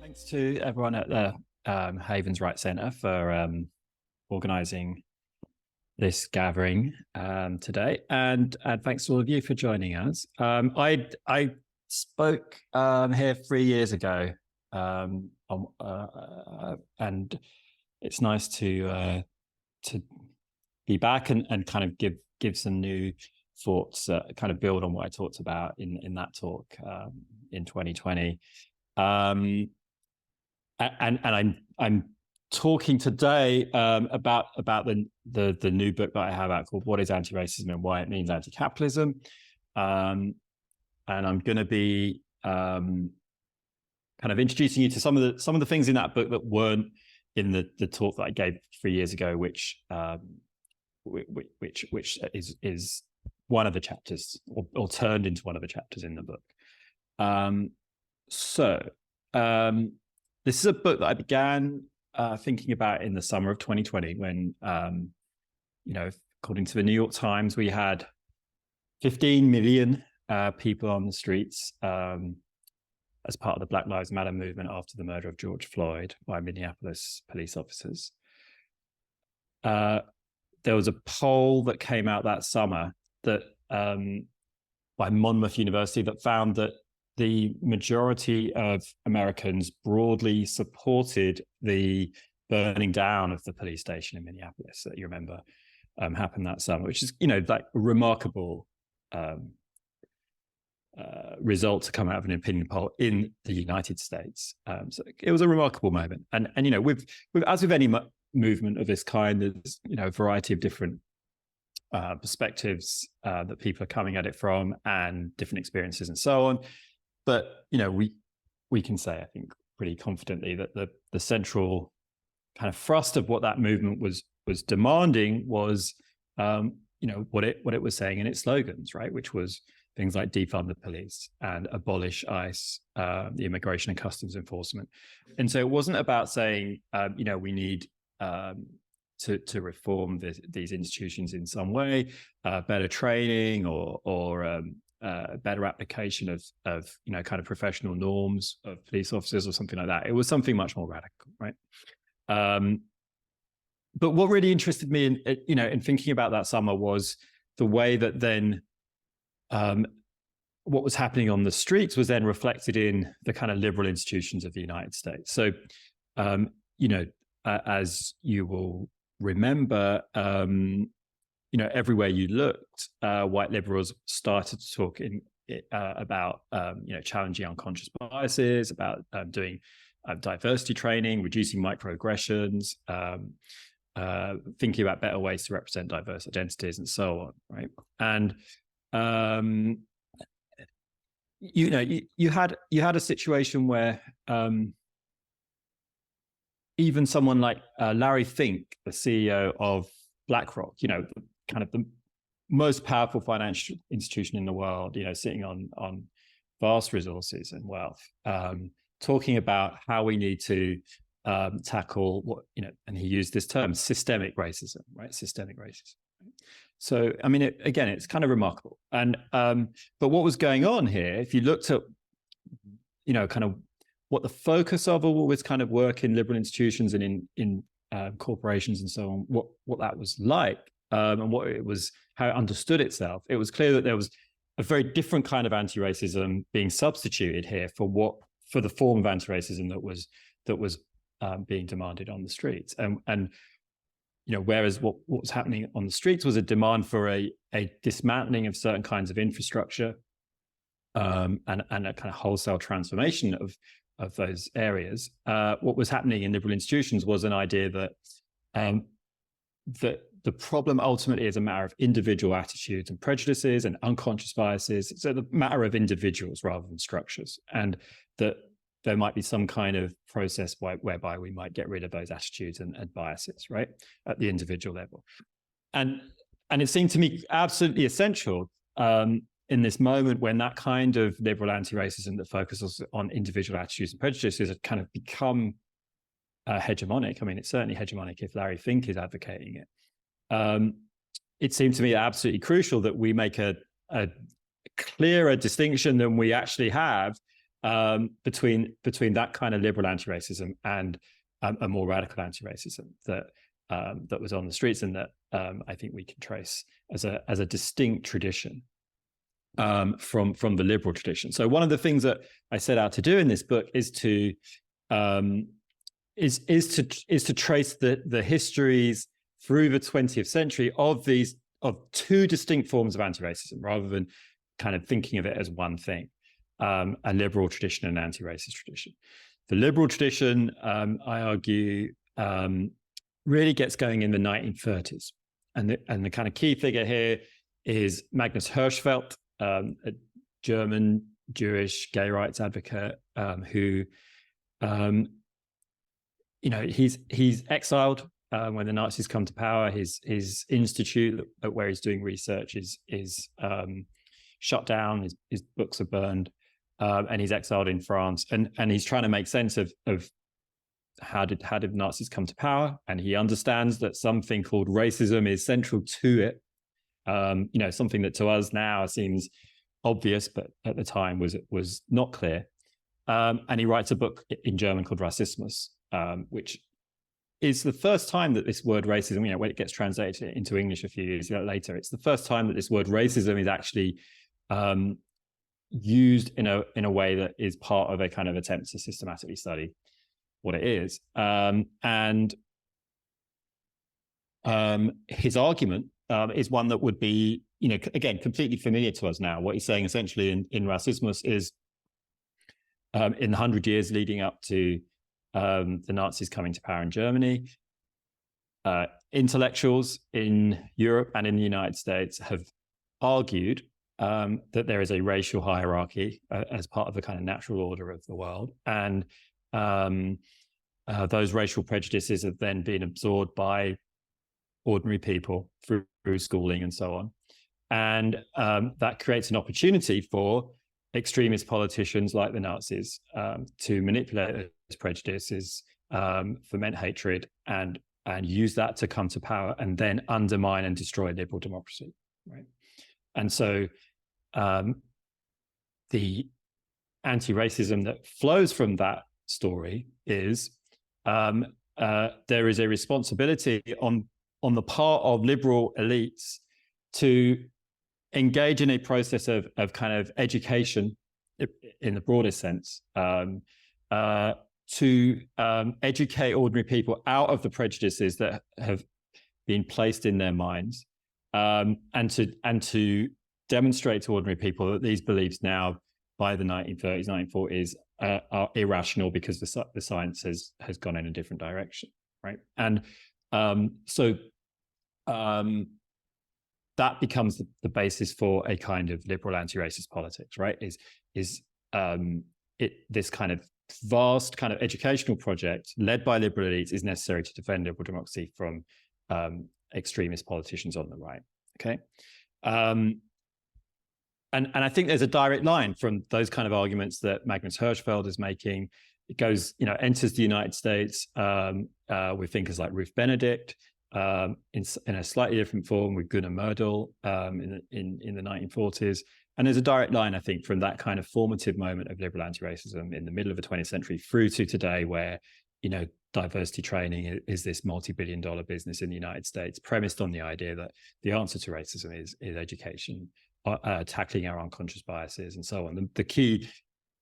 Thanks to everyone at the Havens Right Center for organizing this gathering today, and thanks to all of you for joining us. I spoke here 3 years ago, and it's nice to be back and kind of give some new thoughts, kind of build on what I talked about in that talk in 2020. And I'm talking today about the new book that I have out called "What is Antiracism and Why It Means Anticapitalism," and I'm going to be kind of introducing you to some of the things in that book that weren't in the talk that I gave 3 years ago, which is one of the chapters, or turned into one of the chapters in the book. This is a book that I began thinking about in the summer of 2020 when, according to the New York Times, we had 15 million people on the streets as part of the Black Lives Matter movement after the murder of George Floyd by Minneapolis police officers. There was a poll that came out that summer that by Monmouth University that found that the majority of Americans broadly supported the burning down of the police station in Minneapolis that you remember happened that summer, which is, like a remarkable result to come out of an opinion poll in the United States. So it was a remarkable moment. And with as with any movement of this kind, there's, a variety of different perspectives that people are coming at it from, and different experiences and so on. But we can say, I think, pretty confidently that the central kind of thrust of what that movement was demanding was, what it was saying in its slogans, right? Which was things like defund the police and abolish ICE, the Immigration and Customs Enforcement. And so it wasn't about saying, we need to reform these institutions in some way, better training or better application of kind of professional norms of police officers or something like that. It was something much more radical, right? But what really interested me in thinking about that summer was the way that then what was happening on the streets was then reflected in the kind of liberal institutions of the United States. So, as you will remember, everywhere you looked, white liberals started to talk about challenging unconscious biases, about doing diversity training, reducing microaggressions, thinking about better ways to represent diverse identities, and so on, right? And you had a situation where even someone like Larry Fink, the CEO of BlackRock, kind of the most powerful financial institution in the world, sitting on vast resources and wealth, talking about how we need to tackle what, and he used this term, systemic racism, right? Systemic racism. So, I mean, it's kind of remarkable. And but what was going on here, if you looked at, kind of what the focus of all this kind of work in liberal institutions and in corporations and so on, what that was like, and what it was, how it understood itself, it was clear that there was a very different kind of anti-racism being substituted here for the form of anti-racism that was being demanded on the streets. And whereas what was happening on the streets was a demand for a dismantling of certain kinds of infrastructure, and a kind of wholesale transformation of those areas. What was happening in liberal institutions was an idea that the problem ultimately is a matter of individual attitudes and prejudices and unconscious biases. It's a matter of individuals rather than structures, and that there might be some kind of process whereby we might get rid of those attitudes and biases, right, at the individual level. And it seemed to me absolutely essential in this moment when that kind of liberal anti-racism that focuses on individual attitudes and prejudices had kind of become hegemonic. I mean, it's certainly hegemonic if Larry Fink is advocating it. It seemed to me absolutely crucial that we make a clearer distinction than we actually have between that kind of liberal anti-racism and a more radical anti-racism that was on the streets, and that I think we can trace as a distinct tradition from the liberal tradition. So one of the things that I set out to do in this book is to trace the histories through the 20th century of two distinct forms of anti-racism, rather than kind of thinking of it as one thing, a liberal tradition and an anti-racist tradition. The liberal tradition, I argue, really gets going in the 1930s. And the kind of key figure here is Magnus Hirschfeld, a German Jewish gay rights advocate who, he's exiled when the Nazis come to power. His institute where he's doing research is shut down. His books are burned, and he's exiled in France. And he's trying to make sense of how did Nazis come to power, and he understands that something called racism is central to it. Something that to us now seems obvious, but at the time was not clear. And he writes a book in German called Rassismus, which is the first time that this word racism, when it gets translated into English a few years later, it's the first time that this word racism is actually used in a way that is part of a kind of attempt to systematically study what it is. And his argument is one that would be, again, completely familiar to us now. What he's saying essentially in Rassismus is, in the 100 years leading up to the Nazis coming to power in Germany, intellectuals in Europe and in the United States have argued that there is a racial hierarchy as part of the kind of natural order of the world. And those racial prejudices have then been absorbed by ordinary people through schooling and so on. And that creates an opportunity for extremist politicians like the Nazis to manipulate those prejudices, foment hatred, and use that to come to power and then undermine and destroy liberal democracy, right? And so the anti-racism that flows from that story is there is a responsibility on the part of liberal elites to engage in a process of kind of education in the broadest sense, to educate ordinary people out of the prejudices that have been placed in their minds, and to demonstrate to ordinary people that these beliefs now, by the 1930s, 1940s, are irrational because the science has gone in a different direction, right? And so that becomes the basis for a kind of liberal anti-racist politics, right? This kind of vast kind of educational project led by liberal elites is necessary to defend liberal democracy from extremist politicians on the right. Okay. And I think there's a direct line from those kind of arguments that Magnus Hirschfeld is making. It goes, enters the United States with thinkers like Ruth Benedict, in a slightly different form with Gunnar Myrdal in the 1940s. And there's a direct line, I think, from that kind of formative moment of liberal anti-racism in the middle of the 20th century through to today, where, diversity training is this multi-billion-dollar business in the United States, premised on the idea that the answer to racism is education, tackling our unconscious biases and so on. The key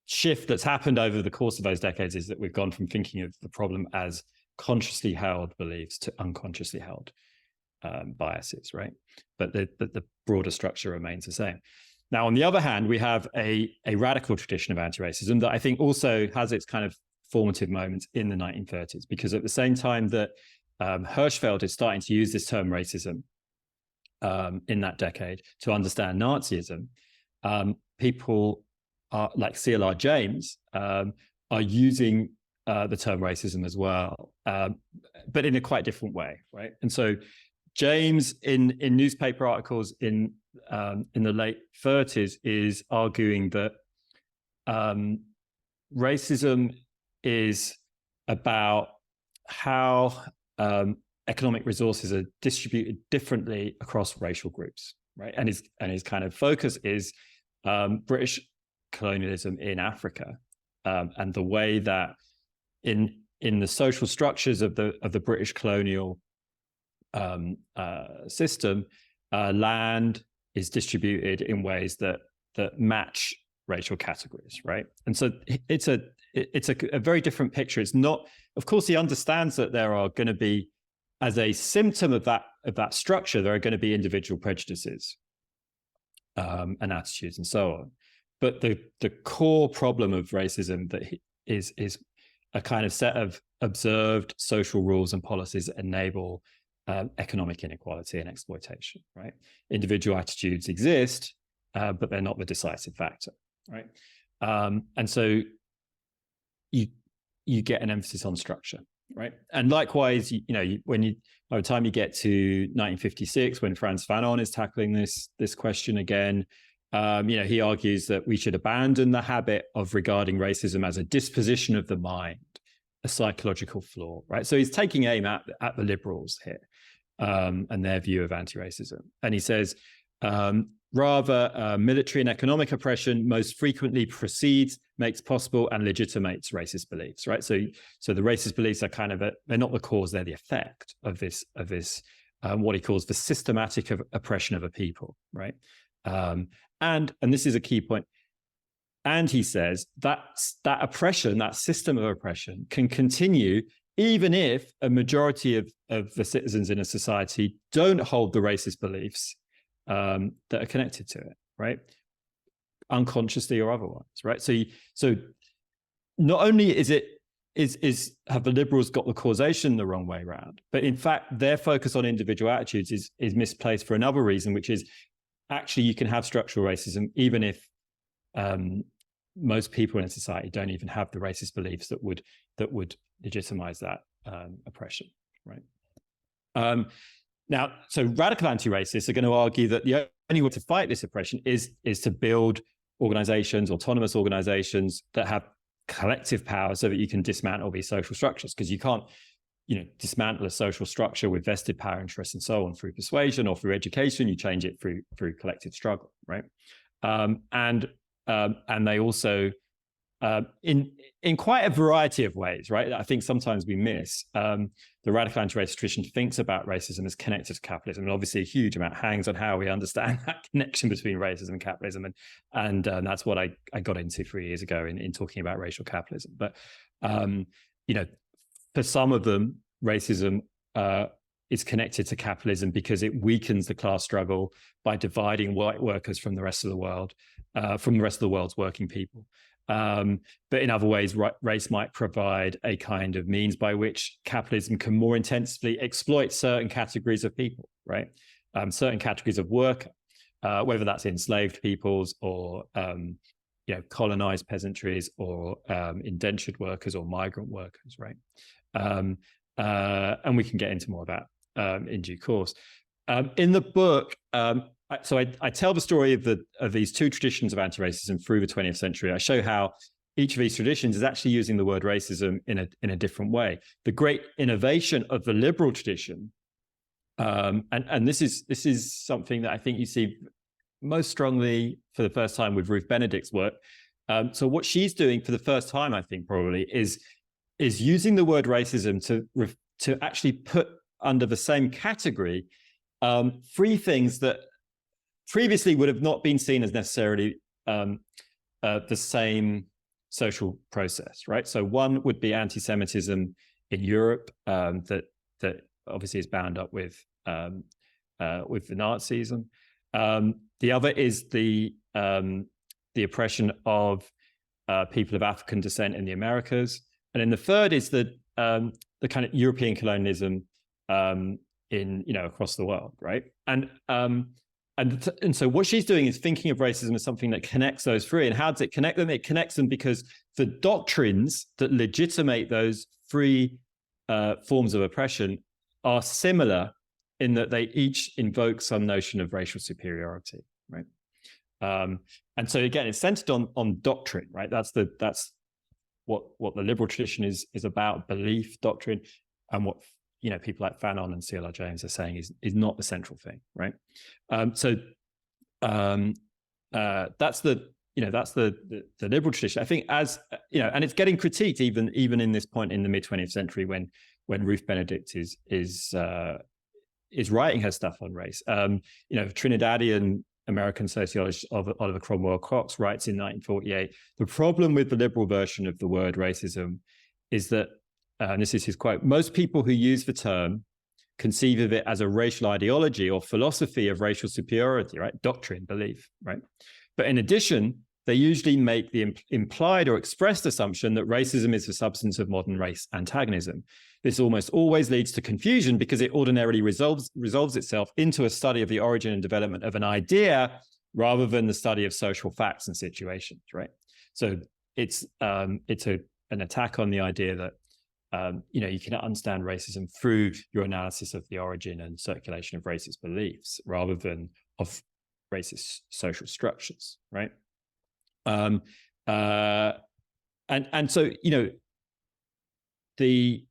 shift that's happened over the course of those decades is that we've gone from thinking of the problem as consciously held beliefs to unconsciously held biases, right? But the broader structure remains the same. Now, on the other hand, we have a radical tradition of anti-racism that I think also has its kind of formative moments in the 1930s, because at the same time that Hirschfeld is starting to use this term racism in that decade to understand Nazism, people like C.L.R. James are using the term racism as well, but in a quite different way, right? And so James, in newspaper articles in in the late 30s is arguing that racism is about how economic resources are distributed differently across racial groups, right? And his kind of focus is British colonialism in Africa, and the way that in the social structures of the British colonial system, land is distributed in ways that match racial categories, right? And so it's a very different picture. It's not, of course, he understands that there are going to be, as a symptom of that structure, there are going to be individual prejudices and attitudes and so on. But the core problem of racism that is a kind of set of observed social rules and policies that enable economic inequality and exploitation, right? Individual attitudes exist, but they're not the decisive factor, right? And so you get an emphasis on structure, right? And likewise, by the time you get to 1956, when Franz Fanon is tackling this question again, he argues that we should abandon the habit of regarding racism as a disposition of the mind, a psychological flaw, right? So he's taking aim at the liberals here and their view of anti-racism. And he says, rather, military and economic oppression most frequently precedes, makes possible, and legitimates racist beliefs, right? So the racist beliefs are they're not the cause, they're the effect of this what he calls the systematic oppression of a people, right? And this is a key point. And he says that oppression, that system of oppression, can continue even if a majority of the citizens in a society don't hold the racist beliefs that are connected to it, right? Unconsciously or otherwise, right? So not only have the liberals got the causation the wrong way around, but in fact their focus on individual attitudes is misplaced for another reason, which is actually you can have structural racism even if most people in a society don't even have the racist beliefs that would legitimize that oppression, right? Now, so radical anti-racists are going to argue that the only way to fight this oppression is to build organizations, autonomous organizations that have collective power so that you can dismantle these social structures, because you can't dismantle a social structure with vested power interests and so on through persuasion or through education. You change it through collective struggle, right? And they also, in quite a variety of ways, right? I think sometimes we miss the radical anti-racist tradition thinks about racism as connected to capitalism, and obviously a huge amount hangs on how we understand that connection between racism and capitalism, and that's what I got into 3 years ago in talking about racial capitalism. But for some of them, racism is connected to capitalism because it weakens the class struggle by dividing white workers from the rest of the world, from the rest of the world's working people. But in other ways, race might provide a kind of means by which capitalism can more intensively exploit certain categories of people, right? Certain categories of work, whether that's enslaved peoples or colonized peasantries or indentured workers or migrant workers, right? And we can get into more of that in due course. In the book, so I tell the story of these two traditions of anti-racism through the 20th century. I show how each of these traditions is actually using the word racism in a different way. The great innovation of the liberal tradition, and this is something that I think you see most strongly for the first time with Ruth Benedict's work. So what she's doing for the first time, I think probably, is using the word racism to actually put under the same category three things that previously would have not been seen as necessarily the same social process, right? So one would be anti-Semitism in Europe, that obviously is bound up with the Nazism. The other is the oppression of people of African descent in the Americas, and then the third is the kind of European colonialism across the world, right? And so what she's doing is thinking of racism as something that connects those three. And how does it connect them? It connects them because the doctrines that legitimate those three forms of oppression are similar in that they each invoke some notion of racial superiority, right? And so again, it's centered on doctrine, right? That's what the liberal tradition is about: belief, doctrine, and what people like Fanon and C.L.R. James are saying is not the central thing, right? That's the liberal tradition. I think, as and it's getting critiqued even in this point in the mid 20th century when Ruth Benedict is writing her stuff on race. Trinidadian American sociologist Oliver Cromwell Cox writes in 1948, the problem with the liberal version of the word racism is that, and this is his quote, most people who use the term conceive of it as a racial ideology or philosophy of racial superiority, right? Doctrine, belief, right? But in addition, they usually make the implied or expressed assumption that racism is the substance of modern race antagonism. This almost always leads to confusion because it ordinarily resolves itself into a study of the origin and development of an idea rather than the study of social facts and situations, right? So it's an attack on the idea that you can understand racism through your analysis of the origin and circulation of racist beliefs rather than of racist social structures, right? And so the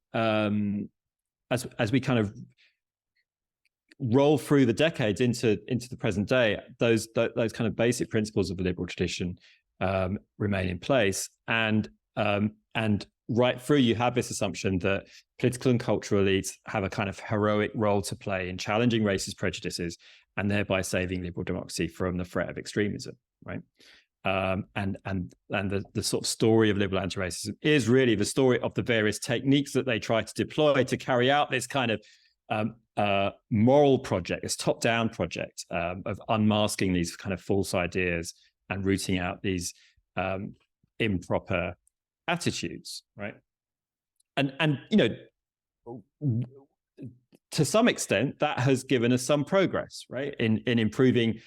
as we kind of roll through the decades into the present day, those kind of basic principles of the liberal tradition remain in place, and right through you have this assumption that political and cultural elites have a kind of heroic role to play in challenging racist prejudices and thereby saving liberal democracy from the threat of extremism, right? And the sort of story of liberal anti-racism is really the story of the various techniques that they try to deploy to carry out this kind of moral project, this top-down project of unmasking these kind of false ideas and rooting out these improper attitudes, right? And to some extent, that has given us some progress, right, in improving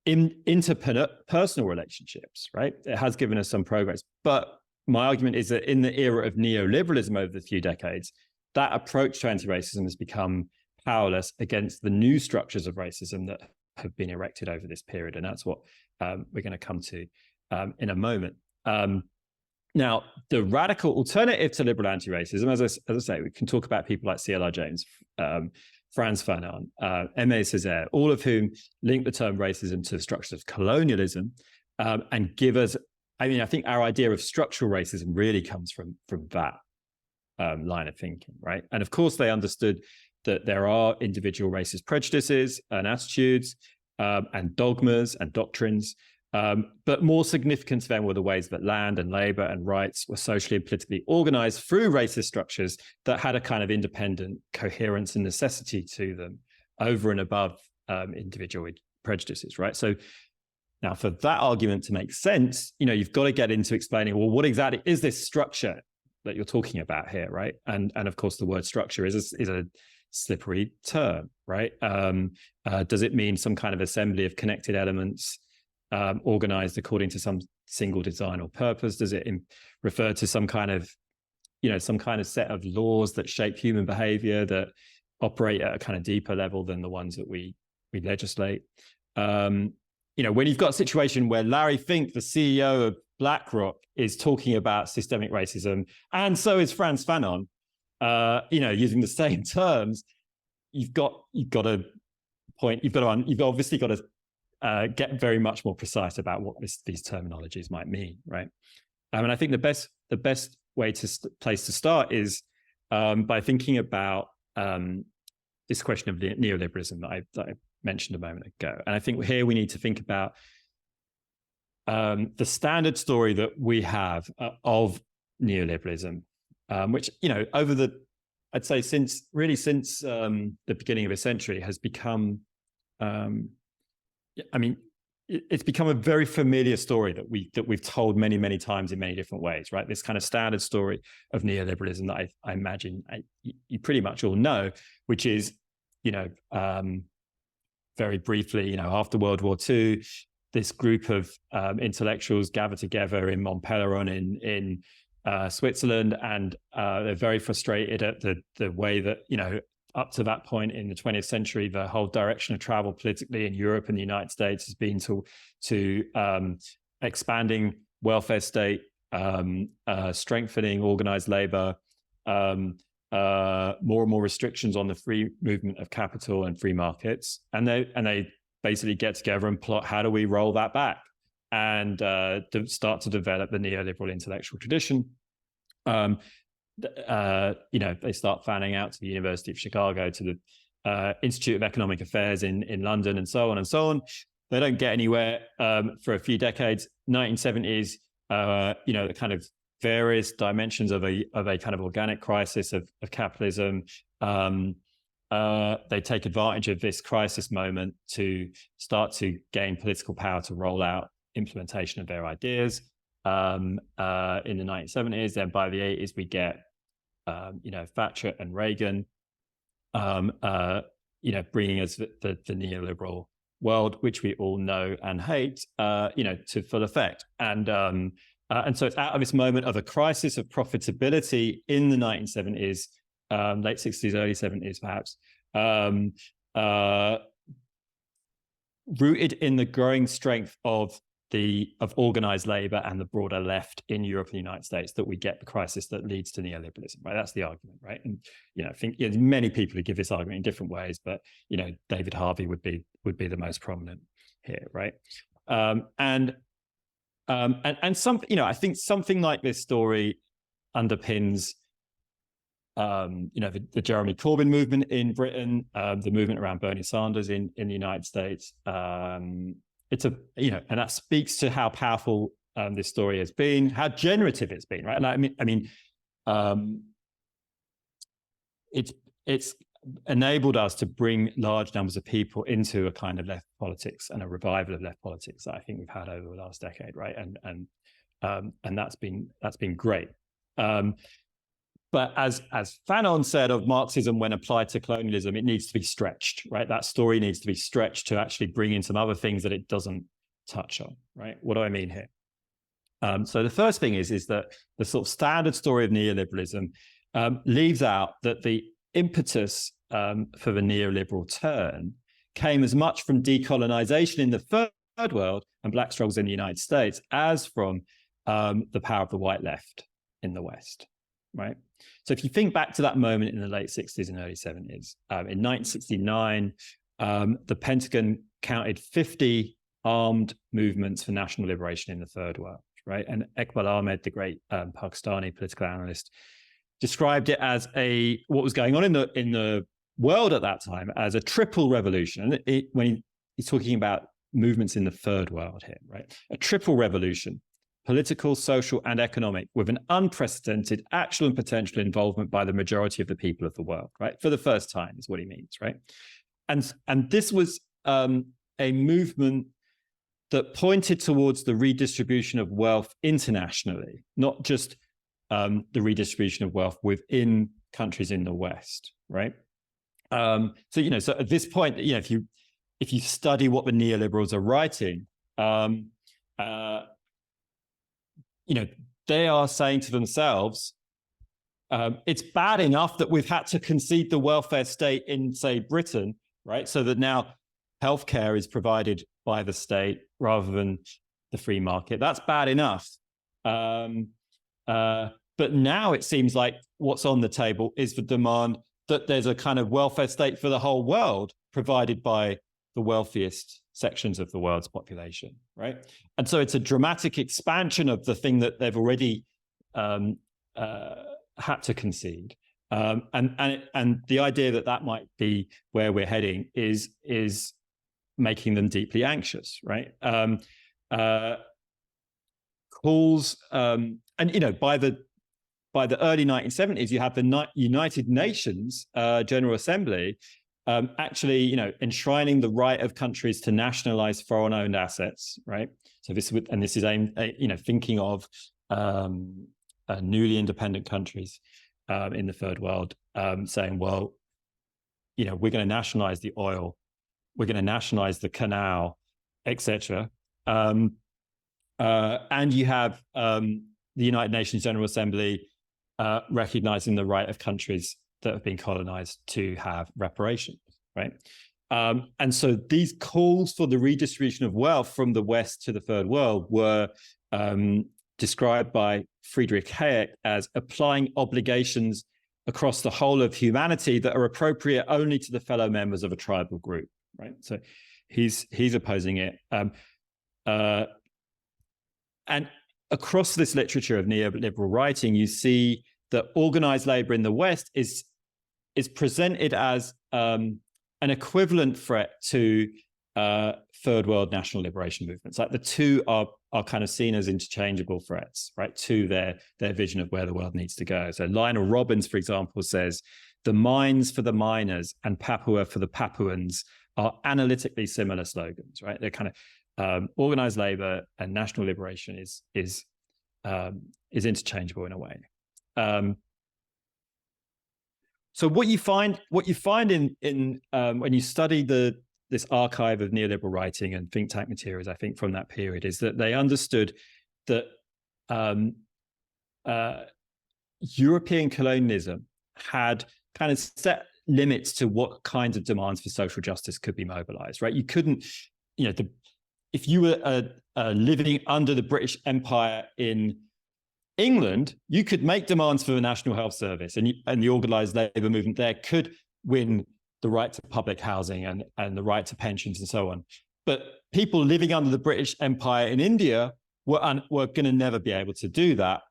interpersonal relationships, right? It has given us some progress. But my argument is that in the era of neoliberalism over the few decades, that approach to anti-racism has become powerless against the new structures of racism that have been erected over this period. And that's what we're going to come to in a moment. Now, the radical alternative to liberal anti-racism, as I say, we can talk about people like C.L.R. James, Franz Fanon, Aimé Césaire, all of whom link the term racism to the structures of colonialism and give us, I think our idea of structural racism really comes from that line of thinking, right? And of course, they understood that there are individual racist prejudices and attitudes and dogmas and doctrines, but more significant to them were the ways that land and labor and rights were socially and politically organized through racist structures that had a kind of independent coherence and necessity to them over and above individual prejudices, right? So now for that argument to make sense, you've got to get into explaining, well, what exactly is this structure that you're talking about here, right? And of course, the word structure is a slippery term, right? Does it mean some kind of assembly of connected elements organized according to some single design or purpose? Does it refer to some kind of set of laws that shape human behavior that operate at a kind of deeper level than the ones that we legislate? When you've got a situation where Larry Fink, the CEO of BlackRock, is talking about systemic racism, and so is Franz Fanon, using the same terms, you've obviously got to get very much more precise about what these terminologies might mean, right? And I think the best place to start is by thinking about this question of neoliberalism that I mentioned a moment ago. And I think here we need to think about the standard story that we have of neoliberalism, which I'd say since the beginning of the century has become. It's become a very familiar story that we've told many, many times in many different ways, right? This kind of standard story of neoliberalism that I imagine you pretty much all know, which is, very briefly, after World War II, this group of intellectuals gather together in Montpellier in Switzerland, and they're very frustrated at the way that up to that point in the 20th century, the whole direction of travel politically in Europe and the United States has been to expanding welfare state, strengthening organized labor, more and more restrictions on the free movement of capital and free markets. And they basically get together and plot, how do we roll that back? And start to develop the neoliberal intellectual tradition. They start fanning out to the University of Chicago, to the Institute of Economic Affairs in London, and so on and so on. They don't get anywhere for a few decades. 1970s, the kind of various dimensions of a kind of organic crisis of capitalism. They take advantage of this crisis moment to start to gain political power to roll out implementation of their ideas. In the 1970s, then by the 80s, we get, Thatcher and Reagan, bringing us the neoliberal world, which we all know and hate, to full effect. And so it's out of this moment of a crisis of profitability in the 1970s, late 60s, early 70s, perhaps, rooted in the growing strength of organized labor and the broader left in Europe and the United States, that we get the crisis that leads to neoliberalism, right? That's the argument, right? And I think there's many people who give this argument in different ways, but David Harvey would be the most prominent here, right? And some, I think something like this story underpins the Jeremy Corbyn movement in Britain, the movement around Bernie Sanders in the United States. It's and that speaks to how powerful this story has been, how generative it's been, right? And it's enabled us to bring large numbers of people into a kind of left politics and a revival of left politics that I think we've had over the last decade, right? And that's been great. But as Fanon said of Marxism, when applied to colonialism, it needs to be stretched, right? That story needs to be stretched to actually bring in some other things that it doesn't touch on, right? What do I mean here? So the first thing is that the sort of standard story of neoliberalism leaves out that the impetus for the neoliberal turn came as much from decolonization in the third world and black struggles in the United States as from the power of the white left in the West, right? So if you think back to that moment in the late 60s and early 70s, in 1969, the Pentagon counted 50 armed movements for national liberation in the third world, right? And Iqbal Ahmed, the great Pakistani political analyst, described it as what was going on in the world at that time as a triple revolution. And when he's talking about movements in the third world here, right? A triple revolution: political, social, and economic, with an unprecedented actual and potential involvement by the majority of the people of the world, right? For the first time is what he means, right? And this was a movement that pointed towards the redistribution of wealth internationally, not just the redistribution of wealth within countries in the West, right? So at this point, if you study what the neoliberals are writing, they are saying to themselves, it's bad enough that we've had to concede the welfare state in, say, Britain, right? So that now healthcare is provided by the state rather than the free market. That's bad enough. But now it seems like what's on the table is the demand that there's a kind of welfare state for the whole world provided by the wealthiest sections of the world's population, right? And so it's a dramatic expansion of the thing that they've already had to concede. And the idea that might be where we're heading is making them deeply anxious, right? Calls, by the early 1970s, you have the United Nations General Assembly actually, enshrining the right of countries to nationalize foreign-owned assets, right? So this is aimed, thinking of newly independent countries in the third world, saying, well, we're going to nationalize the oil, we're going to nationalize the canal, etc. And you have the United Nations General Assembly recognizing the right of countries that have been colonized to have reparations, right? And so these calls for the redistribution of wealth from the West to the third world were described by Friedrich Hayek as applying obligations across the whole of humanity that are appropriate only to the fellow members of a tribal group, right? So he's opposing it. And across this literature of neoliberal writing, you see that organized labor in the West is presented as an equivalent threat to third world national liberation movements. Like the two are kind of seen as interchangeable threats, right, to their vision of where the world needs to go. So Lionel Robbins, for example, says, the mines for the miners and Papua for the Papuans are analytically similar slogans, right? They're kind of organized labor and national liberation is interchangeable in a way. So what you find in when you study this archive of neoliberal writing and think tank materials, I think, from that period, is that they understood that European colonialism had kind of set limits to what kinds of demands for social justice could be mobilized, right? You couldn't, if you were living under the British Empire in England, you could make demands for the National Health Service, and the organized labor movement there could win the right to public housing and the right to pensions and so on. But people living under the British Empire in India were going to never be able to do that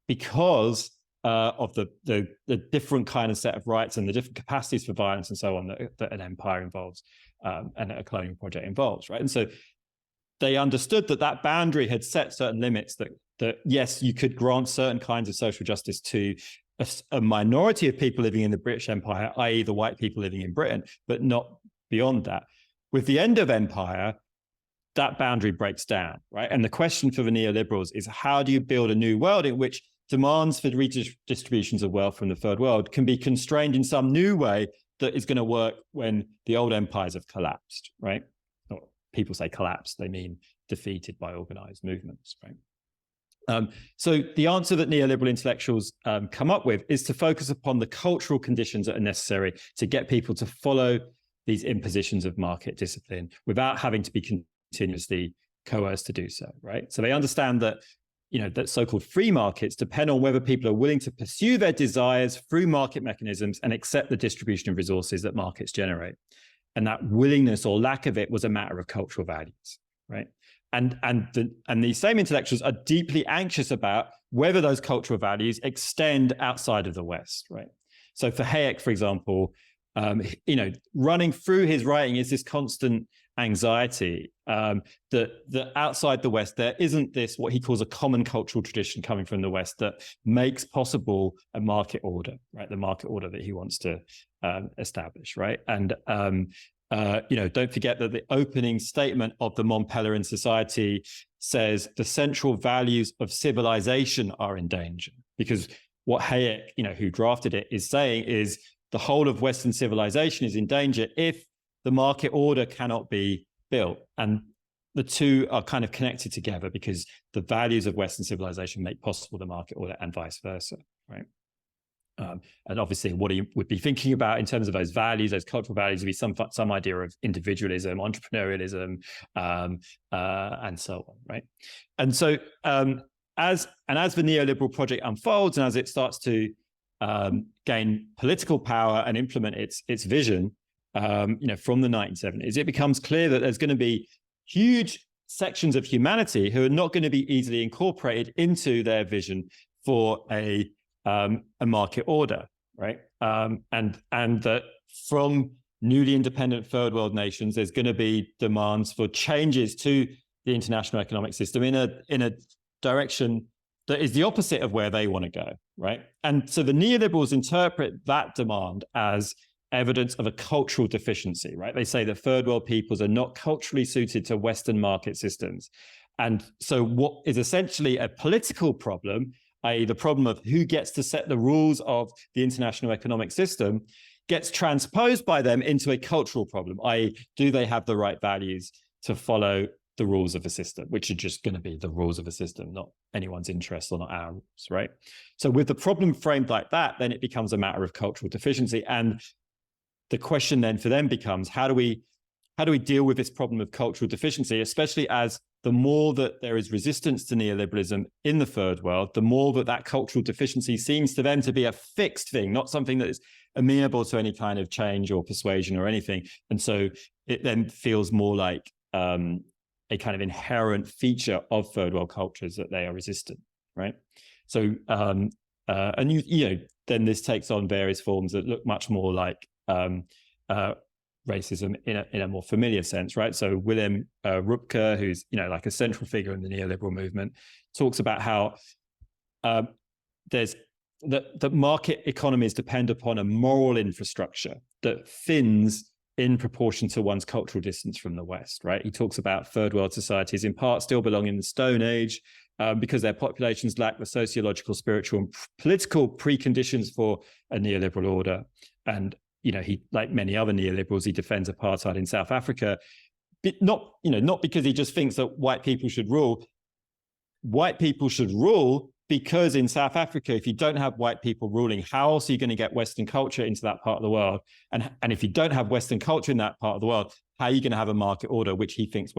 because of the different kind of set of rights and the different capacities for violence and so on that an empire involves and a colonial project involves, right? And so they understood that boundary had set certain limits that yes, you could grant certain kinds of social justice to a minority of people living in the British Empire, i.e. the white people living in Britain, but not beyond that. With the end of empire, that boundary breaks down, right? And the question for the neoliberals is, how do you build a new world in which demands for redistributions of wealth from the third world can be constrained in some new way that is going to work when the old empires have collapsed, right? Or people say collapsed, they mean defeated by organized movements, right? So the answer that neoliberal intellectuals come up with is to focus upon the cultural conditions that are necessary to get people to follow these impositions of market discipline without having to be continuously coerced to do so, right? So they understand that, that so-called free markets depend on whether people are willing to pursue their desires through market mechanisms and accept the distribution of resources that markets generate. And that willingness or lack of it was a matter of cultural values, right? And these same intellectuals are deeply anxious about whether those cultural values extend outside of the West, right? So for Hayek, for example, running through his writing is this constant anxiety that outside the West, there isn't this, what he calls a common cultural tradition coming from the West that makes possible a market order, right? The market order that he wants to establish, right? And don't forget that the opening statement of the Mont Pelerin Society says the central values of civilization are in danger, because what Hayek, who drafted it, is saying is the whole of Western civilization is in danger if the market order cannot be built. And the two are kind of connected together because the values of Western civilization make possible the market order and vice versa, right? And obviously what he would be thinking about in terms of those values, those cultural values, would be some idea of individualism, entrepreneurialism, and so on, right? And so as the neoliberal project unfolds and as it starts to gain political power and implement its vision, from the 1970s, it becomes clear that there's going to be huge sections of humanity who are not going to be easily incorporated into their vision for a market order, right? And that from newly independent third world nations, there's going to be demands for changes to the international economic system in a direction that is the opposite of where they want to go, right? And so the neoliberals interpret that demand as evidence of a cultural deficiency, right? They say that third world peoples are not culturally suited to Western market systems. And so what is essentially a political problem, i.e. the problem of who gets to set the rules of the international economic system, gets transposed by them into a cultural problem, i.e. do they have the right values to follow the rules of a system, which are just going to be the rules of a system, not anyone's interest or not our rules, right? So with the problem framed like that, then it becomes a matter of cultural deficiency. And the question then for them becomes, how do we deal with this problem of cultural deficiency, especially as the more that there is resistance to neoliberalism in the third world, the more that cultural deficiency seems to them to be a fixed thing, not something that is amenable to any kind of change or persuasion or anything. And so it then feels more like a kind of inherent feature of third world cultures that they are resistant, right? So, and then this takes on various forms that look much more like racism in a more familiar sense, right? So Wilhelm Röpke, who's like a central figure in the neoliberal movement, talks about how there's that market economies depend upon a moral infrastructure that thins in proportion to one's cultural distance from the West, right? He talks about third world societies in part still belong in the Stone Age because their populations lack the sociological, spiritual, and political preconditions for a neoliberal order. And he, like many other neoliberals, he defends apartheid in South Africa, but not because he just thinks that white people should rule. White people should rule because in South Africa, if you don't have white people ruling, how else are you going to get Western culture into that part of the world? And if you don't have Western culture in that part of the world, how are you going to have a market order which he thinks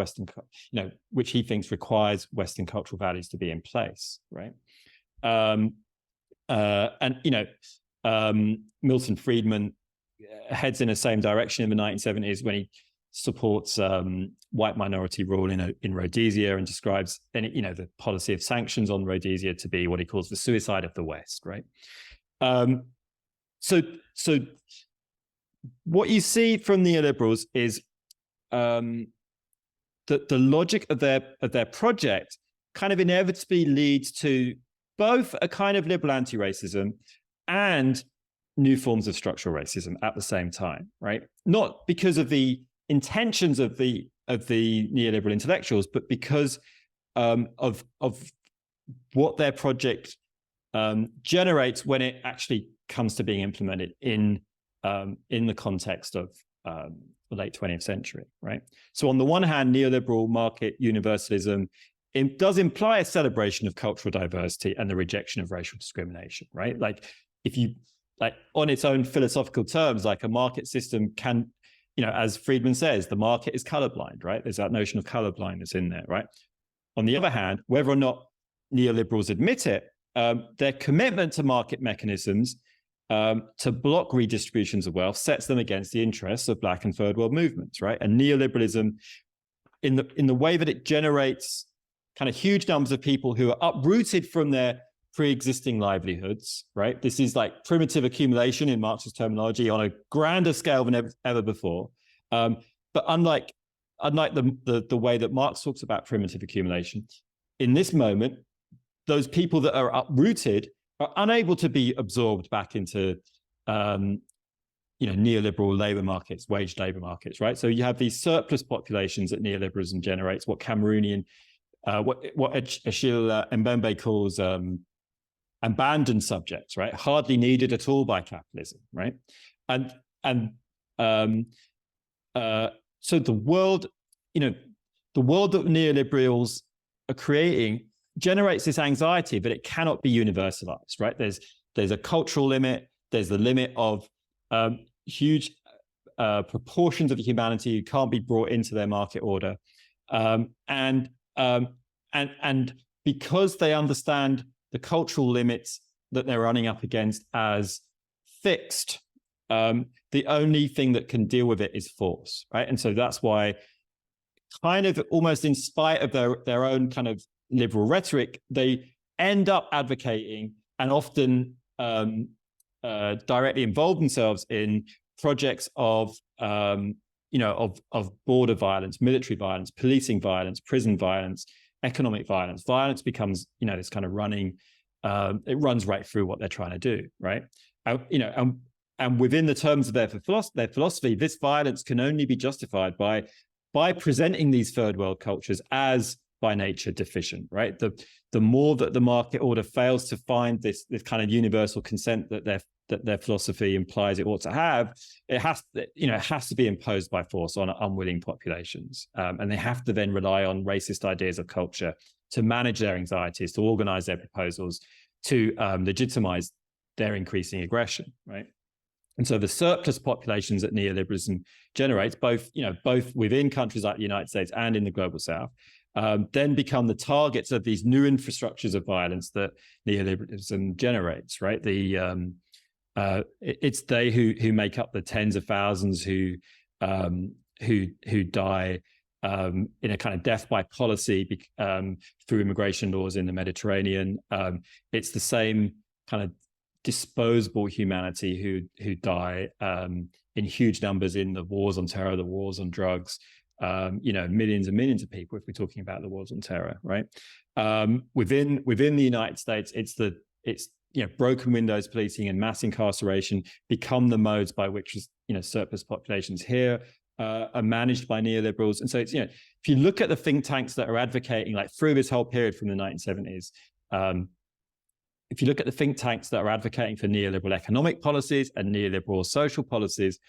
requires Western cultural values to be in place, right? Milton Friedman heads in the same direction in the 1970s when he supports white minority rule in Rhodesia and describes the policy of sanctions on Rhodesia to be what he calls the suicide of the West, right? So what you see from neoliberals is that the logic of their project kind of inevitably leads to both a kind of liberal anti-racism and new forms of structural racism at the same time, right? Not because of the intentions of the neoliberal intellectuals, but because of what their project generates when it actually comes to being implemented in the context of the late 20th century, right? So on the one hand, neoliberal market universalism does imply a celebration of cultural diversity and the rejection of racial discrimination, right? Like if you on its own philosophical terms, like a market system can, as Friedman says, the market is colorblind, right? There's that notion of colorblindness in there, right? On the other hand, whether or not neoliberals admit it, their commitment to market mechanisms to block redistributions of wealth sets them against the interests of Black and third world movements, right? And neoliberalism, in the way that it generates kind of huge numbers of people who are uprooted from their pre-existing livelihoods, right? This is like primitive accumulation in Marxist terminology on a grander scale than ever before. But unlike the way that Marx talks about primitive accumulation, in this moment, those people that are uprooted are unable to be absorbed back into neoliberal labor markets, wage labor markets, right? So you have these surplus populations that neoliberalism generates, what Cameroonian, what Achille Mbembe calls abandoned subjects, right? Hardly needed at all by capitalism, right? So the world that neoliberals are creating generates this anxiety, but it cannot be universalized, right? There's a cultural limit. There's the limit of huge proportions of humanity who can't be brought into their market order, and because they understand the cultural limits that they're running up against as fixed, the only thing that can deal with it is force, right? And so that's why, kind of almost in spite of their own kind of liberal rhetoric, they end up advocating and often directly involve themselves in projects of border violence, military violence, policing violence, prison violence, economic violence. Violence becomes, this kind of running, it runs right through what they're trying to do, right? And within the terms of their philosophy, this violence can only be justified by presenting these third world cultures as by nature deficient, right? The more that the market order fails to find this kind of universal consent that their philosophy implies it ought to have, it has to be imposed by force on unwilling populations, and they have to then rely on racist ideas of culture to manage their anxieties, to organize their proposals, to legitimize their increasing aggression, right? And so the surplus populations that neoliberalism generates, both within countries like the United States and in the global South, then become the targets of these new infrastructures of violence that neoliberalism generates, right? It's they who make up the tens of thousands who die in a kind of death by policy through immigration laws in the Mediterranean. It's the same kind of disposable humanity who die in huge numbers in the wars on terror, the wars on drugs. Millions and millions of people, if we're talking about the wars on terror, right? Within the United States, it's broken windows policing and mass incarceration become the modes by which surplus populations here are managed by neoliberals. And so it's if you look at the think tanks that are advocating, like through this whole period from the 1970s, if you look at the think tanks that are advocating for neoliberal economic policies and neoliberal social policies,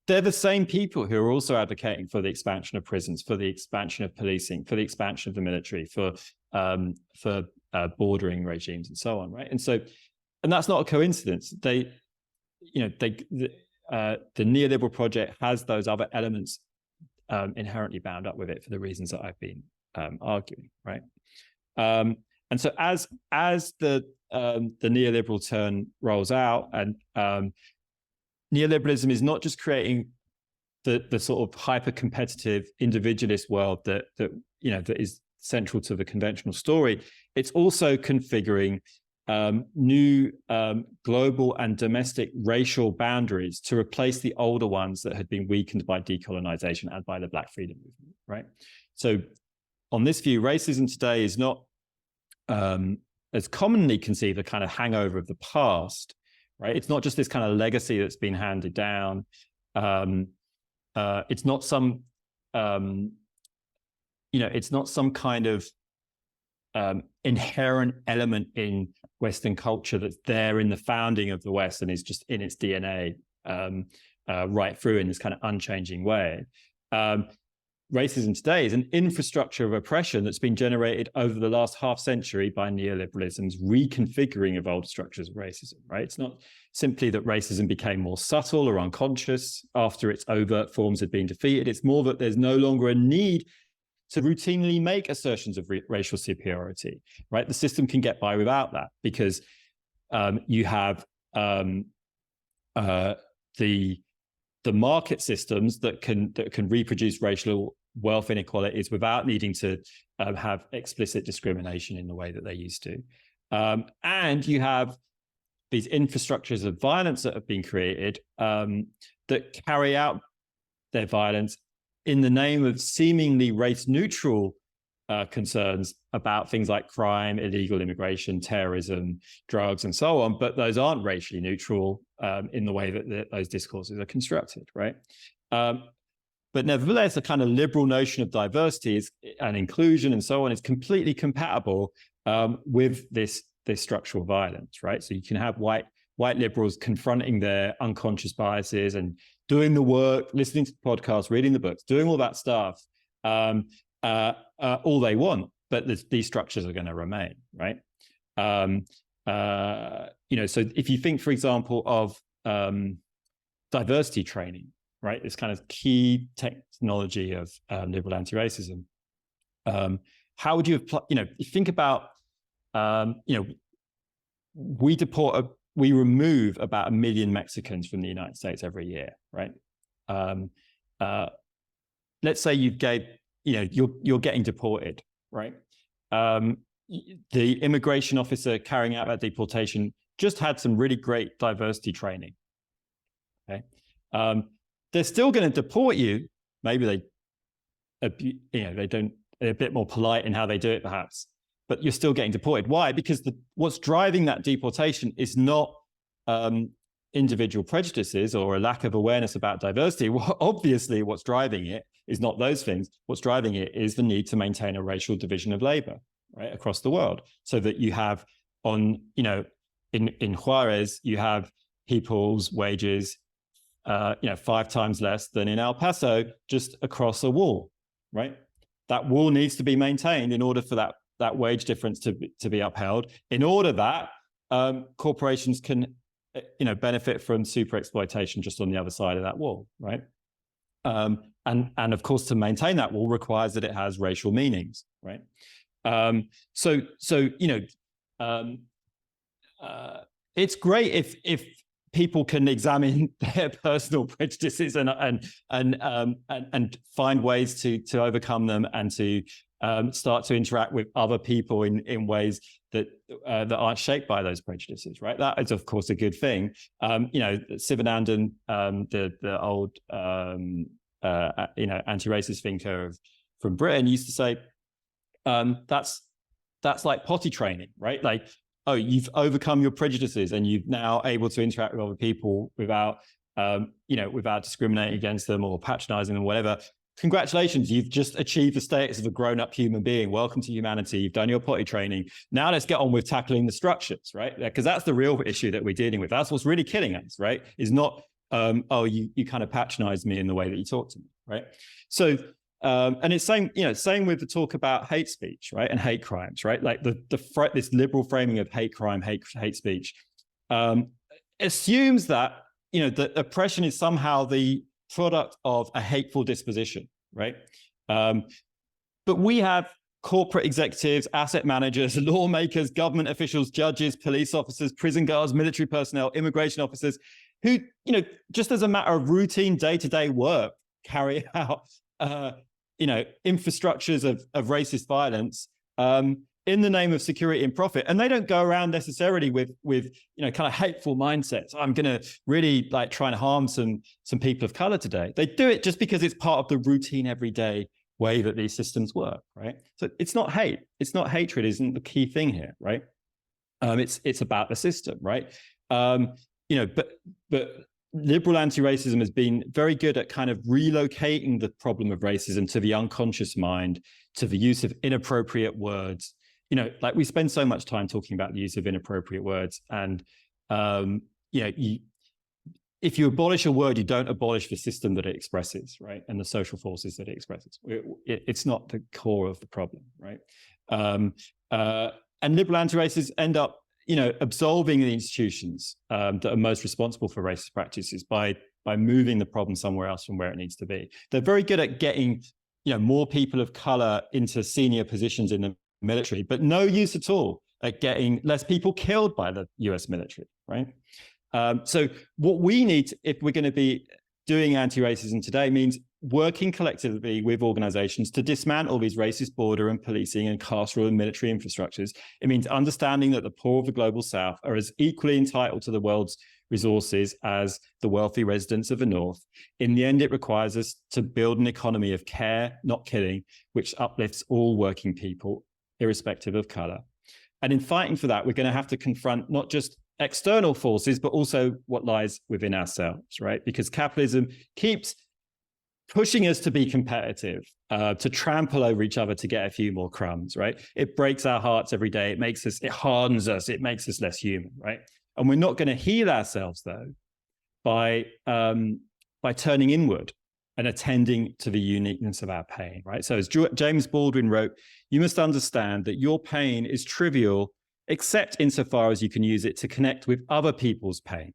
they're the same people who are also advocating for the expansion of prisons, for the expansion of policing, for the expansion of the military, for bordering regimes and so on, right? And that's not a coincidence. The neoliberal project has those other elements inherently bound up with it for the reasons that I've been arguing, right? And so as the neoliberal turn rolls out, and neoliberalism is not just creating the sort of hyper-competitive individualist world that is central to the conventional story. It's also configuring new global and domestic racial boundaries to replace the older ones that had been weakened by decolonization and by the Black freedom movement, right? So on this view, racism today is not as commonly conceived a kind of hangover of the past, right? It's not just this kind of legacy that's been handed down. It's not some, it's not some kind of inherent element in Western culture that's there in the founding of the West and is just in its DNA right through in this kind of unchanging way. Racism today is an infrastructure of oppression that's been generated over the last half century by neoliberalism's reconfiguring of old structures of racism, right? It's not simply that racism became more subtle or unconscious after its overt forms had been defeated. It's more that there's no longer a need to routinely make assertions of racial superiority, right? The system can get by without that because you have the market systems that can reproduce racial wealth inequalities without needing to have explicit discrimination in the way that they used to. And you have these infrastructures of violence that have been created that carry out their violence in the name of seemingly race-neutral concerns about things like crime, illegal immigration, terrorism, drugs, and so on, but those aren't racially neutral in the way that those discourses are constructed, right? But nevertheless, a kind of liberal notion of diversity and inclusion and so on is completely compatible with this structural violence, right? So you can have white liberals confronting their unconscious biases and doing the work, listening to podcasts, reading the books, doing all that stuff, all they want, but these structures are going to remain, right? So if you think, for example, of diversity training, right, this kind of key technology of liberal anti-racism, how would you apply? You think about, we remove about 1 million Mexicans from the United States every year, right? Let's say you're getting deported, right? The immigration officer carrying out that deportation just had some really great diversity training. Okay, they're still going to deport you. Maybe they're a bit more polite in how they do it, perhaps. But you're still getting deported. Why? Because what's driving that deportation is not individual prejudices or a lack of awareness about diversity. Obviously, what's driving it is not those things. What's driving it is the need to maintain a racial division of labor, right, across the world, so that you have in Juarez, you have people's wages 5 times less than in El Paso, just across a wall, right? That wall needs to be maintained in order for that wage difference to be upheld, in order that corporations can benefit from super exploitation just on the other side of that wall, right? And of course, to maintain that wall requires that it has racial meanings, right? It's great if people can examine their personal prejudices and find ways to overcome them, and to start to interact with other people in ways that aren't shaped by those prejudices, right? That is, of course, a good thing. Sivanandan, the old anti-racist thinker from Britain, used to say that's like potty training, right? Like, oh, you've overcome your prejudices and you've now able to interact with other people without discriminating against them or patronizing them, whatever. Congratulations, you've just achieved the status of a grown-up human being. Welcome to humanity. You've done your potty training. Now let's get on with tackling the structures, right? Because that's the real issue that we're dealing with. That's what's really killing us, right? Is not, you kind of patronize me in the way that you talk to me, right? So, and it's same with the talk about hate speech, right, and hate crimes, right? Like this liberal framing of hate crime, hate speech, assumes that that oppression is somehow the product of a hateful disposition, right? But we have corporate executives, asset managers, lawmakers, government officials, judges, police officers, prison guards, military personnel, immigration officers, who just as a matter of routine day-to-day work carry out infrastructures of racist violence in the name of security and profit. And they don't go around necessarily with kind of hateful mindsets. I'm going to really like try and harm some people of color today. They do it just because it's part of the routine everyday way that these systems work, right? So it's not hate. It's not hatred isn't the key thing here, right? It's about the system, right? But liberal anti-racism has been very good at kind of relocating the problem of racism to the unconscious mind, to the use of inappropriate words. Like we spend so much time talking about the use of inappropriate words, and if you abolish a word, you don't abolish the system that it expresses, right, and the social forces that it expresses. It's not the core of the problem, right? And liberal anti-racists end up absolving the institutions that are most responsible for racist practices by moving the problem somewhere else from where it needs to be. They're very good at getting more people of color into senior positions in the military, but no use at all at getting less people killed by the US military, right? So what we need, if we're going to be doing anti-racism today, means working collectively with organizations to dismantle these racist border and policing and carceral and military infrastructures. It means understanding that the poor of the global South are as equally entitled to the world's resources as the wealthy residents of the North. In the end, it requires us to build an economy of care, not killing, which uplifts all working people, irrespective of color. And in fighting for that, we're going to have to confront not just external forces, but also what lies within ourselves, right? Because capitalism keeps pushing us to be competitive, to trample over each other to get a few more crumbs, right? It breaks our hearts every day. It hardens us. It makes us less human, right? And we're not going to heal ourselves, though, by turning inward and attending to the uniqueness of our pain, right? So as James Baldwin wrote, you must understand that your pain is trivial, except insofar as you can use it to connect with other people's pain.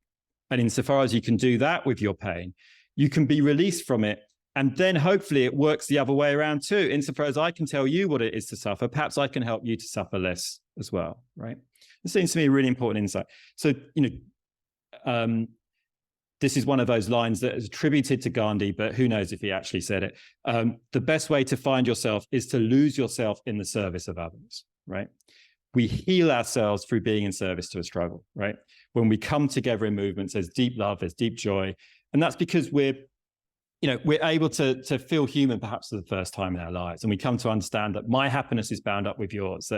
And insofar as you can do that with your pain, you can be released from it. And then hopefully it works the other way around too. Insofar as I can tell you what it is to suffer, perhaps I can help you to suffer less as well, right? This seems to me a really important insight. So, this is one of those lines that is attributed to Gandhi, but who knows if he actually said it. The best way to find yourself is to lose yourself in the service of others, right? We heal ourselves through being in service to a struggle, right? When we come together in movements, there's deep love, there's deep joy. And that's because we're able to feel human perhaps for the first time in our lives. And we come to understand that my happiness is bound up with yours,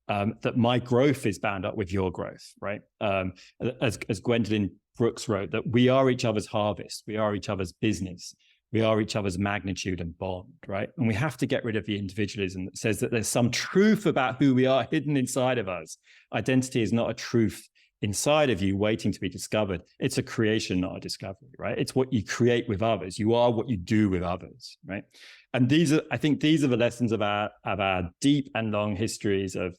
that my growth is bound up with your growth, right? As Gwendolyn Brooks wrote, that we are each other's harvest, we are each other's business. we are each other's magnitude and bond, right? And we have to get rid of the individualism that says that there's some truth about who we are hidden inside of us. Identity is not a truth inside of you waiting to be discovered. It's a creation, not a discovery, right? It's what you create with others. You are what you do with others, right? And I think these are the lessons of our deep and long histories of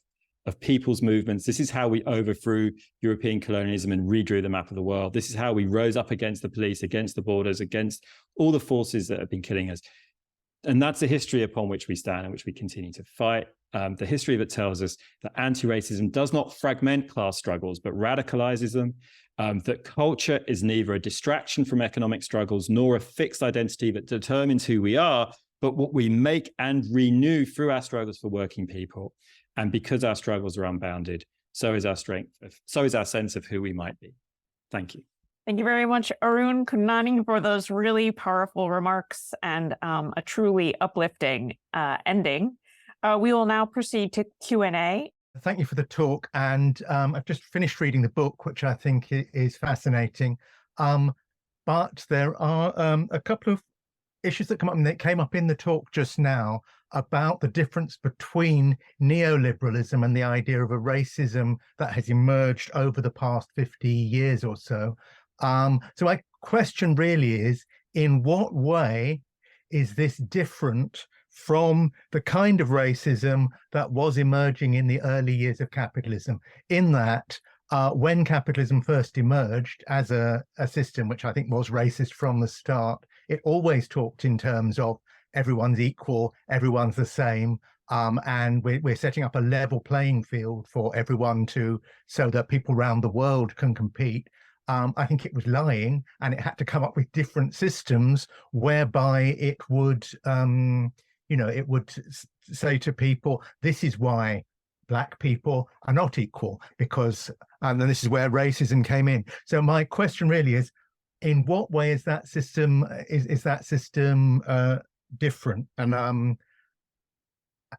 people's movements. This is how we overthrew European colonialism and redrew the map of the world. This is how we rose up against the police, against the borders, against all the forces that have been killing us. And that's the history upon which we stand and which we continue to fight. The history that tells us that anti-racism does not fragment class struggles, but radicalizes them, that culture is neither a distraction from economic struggles nor a fixed identity that determines who we are, but what we make and renew through our struggles for working people. And because our struggles are unbounded, so is our strength, so is our sense of who we might be. Thank you. Thank you very much, Arun Kundnani, for those really powerful remarks and a truly uplifting ending. We will now proceed to Q&A. Thank you for the talk. And I've just finished reading the book, which I think is fascinating. But there are a couple of issues that come up, and that came up in the talk just now, about the difference between neoliberalism and the idea of a racism that has emerged over the past 50 years or so. So my question really is, in what way is this different from the kind of racism that was emerging in the early years of capitalism? In that, when capitalism first emerged as a system, which I think was racist from the start, it always talked in terms of everyone's equal, everyone's the same, and we're setting up a level playing field for everyone so that people around the world can compete. I think it was lying, and it had to come up with different systems whereby it would, it would say to people, this is why Black people are not equal, because, and then this is where racism came in. So my question really is, in what way is that system different? And I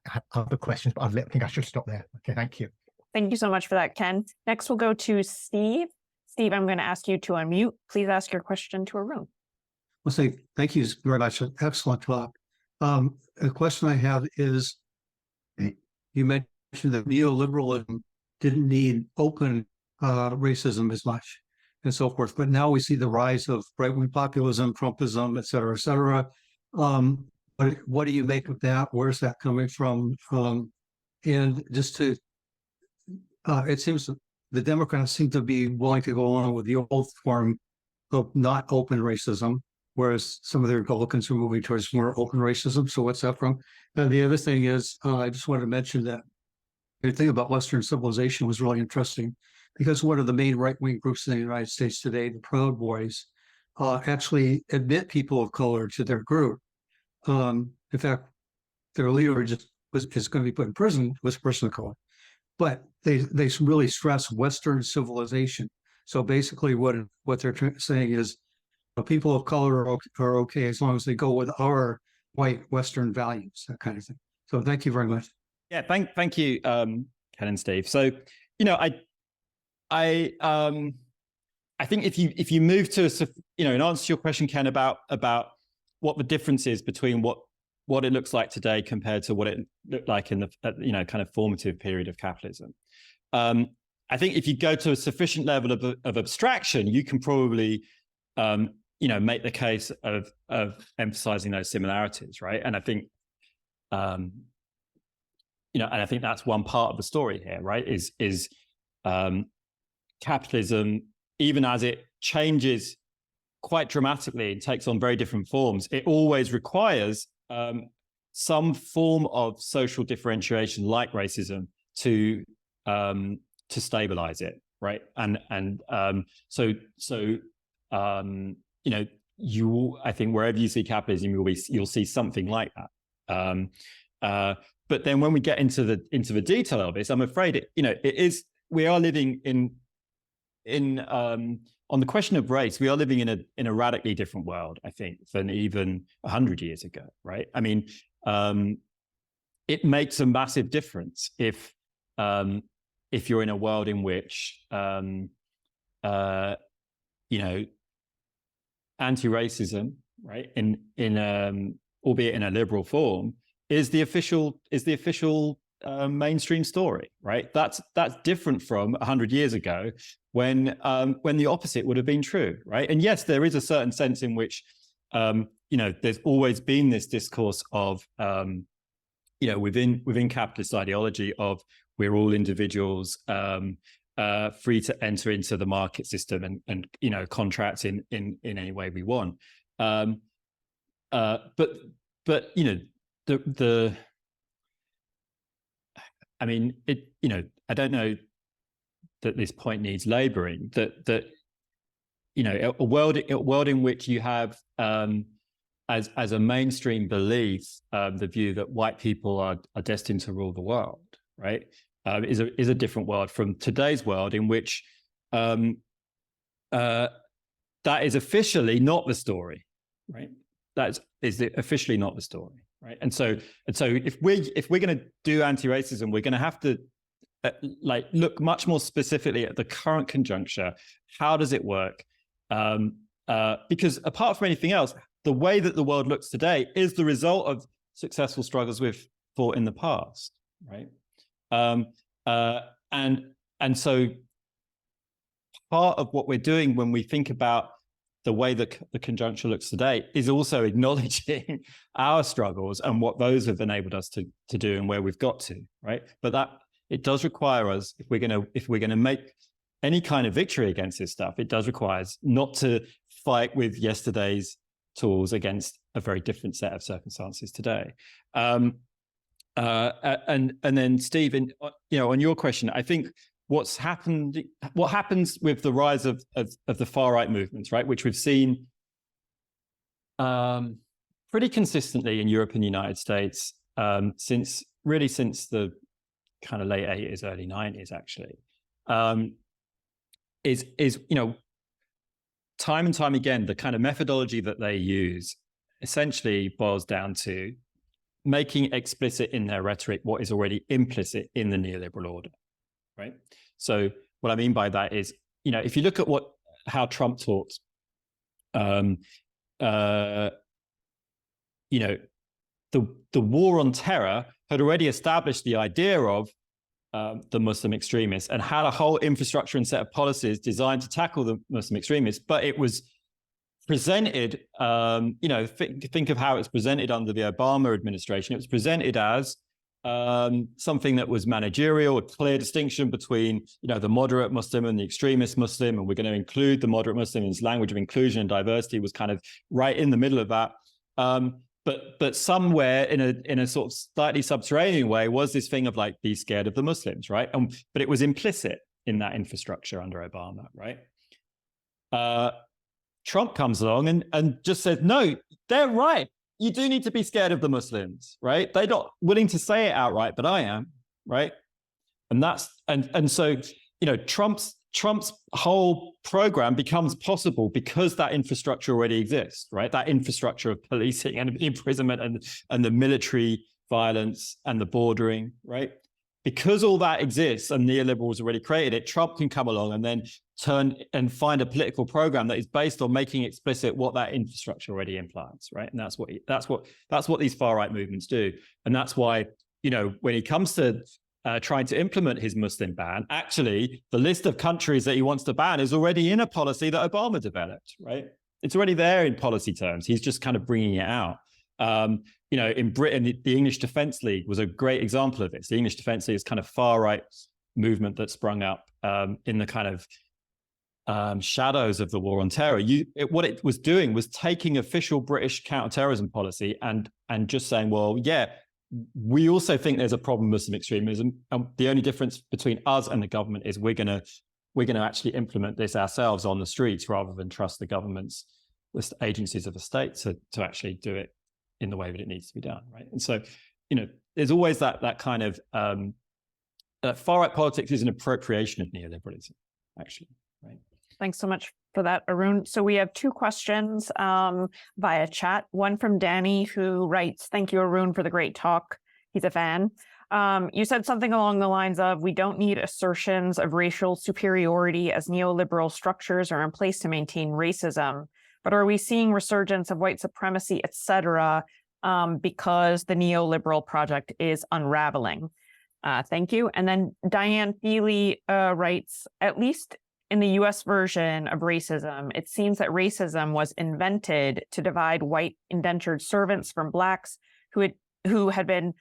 have other questions, but I think I should stop there. Okay, thank you. Thank you so much for that, Ken. Next, we'll go to Steve. Steve, I'm going to ask you to unmute. Please ask your question to Arun. Well, say thank you very much. Excellent talk. A question I have is, you mentioned that neoliberalism didn't need open racism as much and so forth, but now we see the rise of right-wing populism, Trumpism, et cetera, et cetera. What do you make of that? Where's that coming from? And just to, it seems the Democrats seem to be willing to go along with the old form of not open racism, whereas some of the Republicans are moving towards more open racism. So what's that from? And the other thing is, I just wanted to mention that the thing about Western civilization was really interesting, because one of the main right-wing groups in the United States today, the Proud Boys, actually admit people of color to their group. In fact, their leader is going to be put in prison, was a person of color. But they really stress Western civilization. So basically what they're saying is, people of color are okay as long as they go with our white Western values, that kind of thing. So thank you very much. Yeah, thank you, Ken and Steve. So, I think if you move to in answer to your question, Ken, about what the difference is between what it looks like today compared to what it looked like in the kind of formative period of capitalism. I think if you go to a sufficient level of abstraction, you can probably make the case of emphasizing those similarities, right? And I think and I think that's one part of the story here, right? Is capitalism, even as it changes quite dramatically and takes on very different forms, it always requires some form of social differentiation, like racism, to stabilize it, right? I think wherever you see capitalism, you'll see something like that. But then when we get into the detail of this, I'm afraid we are living on the question of race, we are living in a radically different world, I think, than even 100 years ago, right? I mean, it makes a massive difference if you're in a world in which anti-racism, right, in albeit in a liberal form, is the official mainstream story, right? That's different from 100 years ago when the opposite would have been true, right? And yes, there is a certain sense in which there's always been this discourse of within capitalist ideology of we're all individuals, free to enter into the market system and contract in any way we want. But I mean, I don't know that this point needs laboring, that a world in which you have as a mainstream belief the view that white people are destined to rule the world, right, is a different world from today's world in which that is officially not the story, right? That is officially not the story, right? And so if we're going to do anti-racism, we're going to have to look much more specifically at the current conjuncture. How does it work? Because apart from anything else, the way that the world looks today is the result of successful struggles we've fought in the past, right? And so part of what we're doing when we think about the way that the conjuncture looks today is also acknowledging our struggles and what those have enabled us to do and where we've got to, right? But that it does require us, if we're gonna make any kind of victory against this stuff, it does require us not to fight with yesterday's tools against a very different set of circumstances today. And then Steve, on your question, I think what happens with the rise of the far right movements, right, which we've seen pretty consistently in Europe and the United States since the kind of late 80s, early 90s, actually, is time and time again, the kind of methodology that they use essentially boils down to making explicit in their rhetoric what is already implicit in the neoliberal order, right? So what I mean by that is, if you look at how Trump talks, the war on terror had already established the idea of the Muslim extremists and had a whole infrastructure and set of policies designed to tackle the Muslim extremists, but it was presented, think of how it's presented under the Obama administration. It was presented as something that was managerial, a clear distinction between, the moderate Muslim and the extremist Muslim, and we're going to include the moderate Muslim. His language of inclusion and diversity was kind of right in the middle of that. But somewhere in a sort of slightly subterranean way was this thing of be scared of the Muslims, right? But it was implicit in that infrastructure under Obama, right? Trump comes along and just says, no, they're right. You do need to be scared of the Muslims, right? They're not willing to say it outright, but I am, right? And so Trump's whole program becomes possible because that infrastructure already exists, right? That infrastructure of policing and imprisonment and the military violence and the bordering, right? Because all that exists and neoliberals already created it, Trump can come along and then turn and find a political program that is based on making explicit what that infrastructure already implies, right? And that's what these far right movements do. And that's why, when he comes to trying to implement his Muslim ban, actually, the list of countries that he wants to ban is already in a policy that Obama developed, right? It's already there in policy terms. He's just kind of bringing it out. In Britain, the English Defence League was a great example of this. The English Defence League is kind of far right movement that sprung up in the kind of shadows of the war on terror. What it was doing was taking official British counterterrorism policy and just saying, well, yeah, we also think there's a problem with Muslim extremism. And the only difference between us and the government is we're going to actually implement this ourselves on the streets rather than trust the governments, the agencies of the state to actually do it in the way that it needs to be done, right? And so, there's always that kind of far right politics is an appropriation of neoliberalism, actually, right? Thanks so much for that, Arun. So we have two questions via chat. One from Danny, who writes, "Thank you, Arun, for the great talk." He's a fan. You said something along the lines of, "We don't need assertions of racial superiority as neoliberal structures are in place to maintain racism. but are we seeing resurgence of white supremacy, et cetera, because the neoliberal project is unraveling? Thank you. And then Diane Feely writes, at least in the US version of racism, it seems that racism was invented to divide white indentured servants from blacks who had been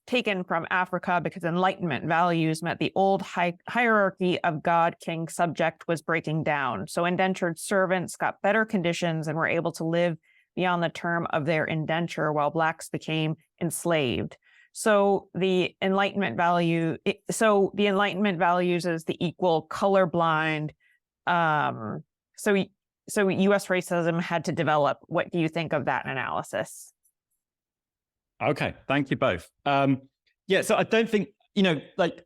taken from Africa because Enlightenment values meant the old hierarchy of God, king, subject was breaking down. So indentured servants got better conditions and were able to live beyond the term of their indenture while blacks became enslaved. So the Enlightenment values is the equal colorblind. So U.S. racism had to develop. What do you think of that analysis? Okay, thank you both. Yeah, so I don't think, like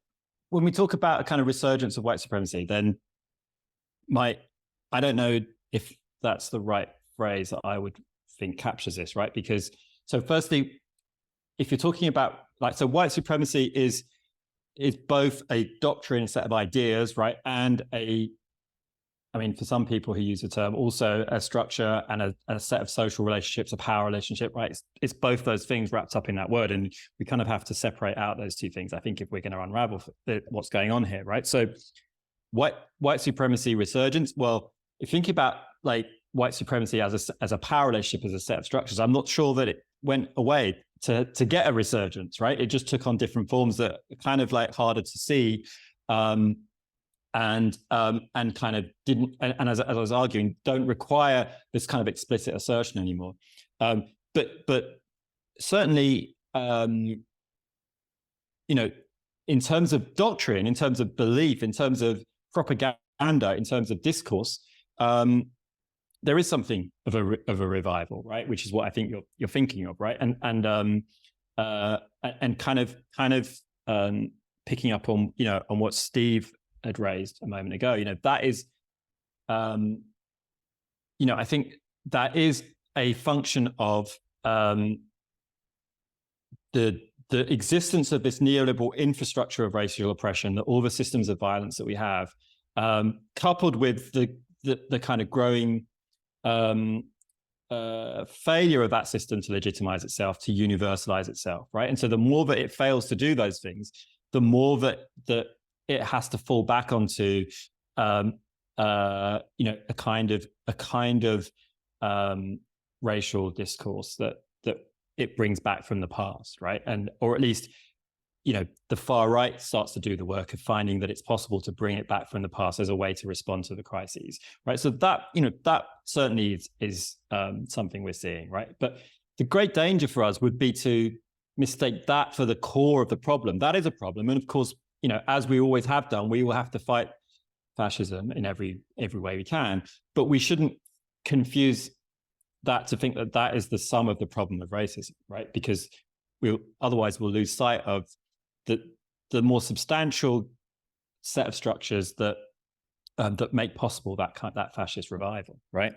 when we talk about a kind of resurgence of white supremacy, then I don't know if that's the right phrase that I would think captures this, right? Because, so firstly, if you're talking about so white supremacy is both a doctrine, a set of ideas, right? And for some people who use the term, also a structure and a set of social relationships, a power relationship, right? It's both those things wrapped up in that word. And we kind of have to separate out those two things, I think, if we're going to unravel what's going on here, right? So white supremacy resurgence, well, if you think about like white supremacy as a power relationship, as a set of structures, I'm not sure that it went away to get a resurgence, right? It just took on different forms that are kind of like harder to see, and kind of didn't, and as I was arguing, don't require this kind of explicit assertion anymore. But certainly, in terms of doctrine, in terms of belief, in terms of propaganda, in terms of discourse, there is something of a revival, right? Which is what I think you're thinking of, right? And kind of picking up on on what Steve had raised a moment ago. That is, I think that is a function of the existence of this neoliberal infrastructure of racial oppression, that all the systems of violence that we have, coupled with the kind of growing failure of that system to legitimize itself, to universalize itself, right? And so the more that it fails to do those things, the more that it has to fall back onto a kind of racial discourse that it brings back from the past, right? And or at least the far right starts to do the work of finding that it's possible to bring it back from the past as a way to respond to the crises, right? So that that certainly is something we're seeing, right? But the great danger for us would be to mistake that for the core of the problem. That is a problem, and of course, as we always have done, we will have to fight fascism in every way we can. But we shouldn't confuse that to think that that is the sum of the problem of racism, right? Because otherwise we'll lose sight of the more substantial set of structures that make possible that fascist revival, right?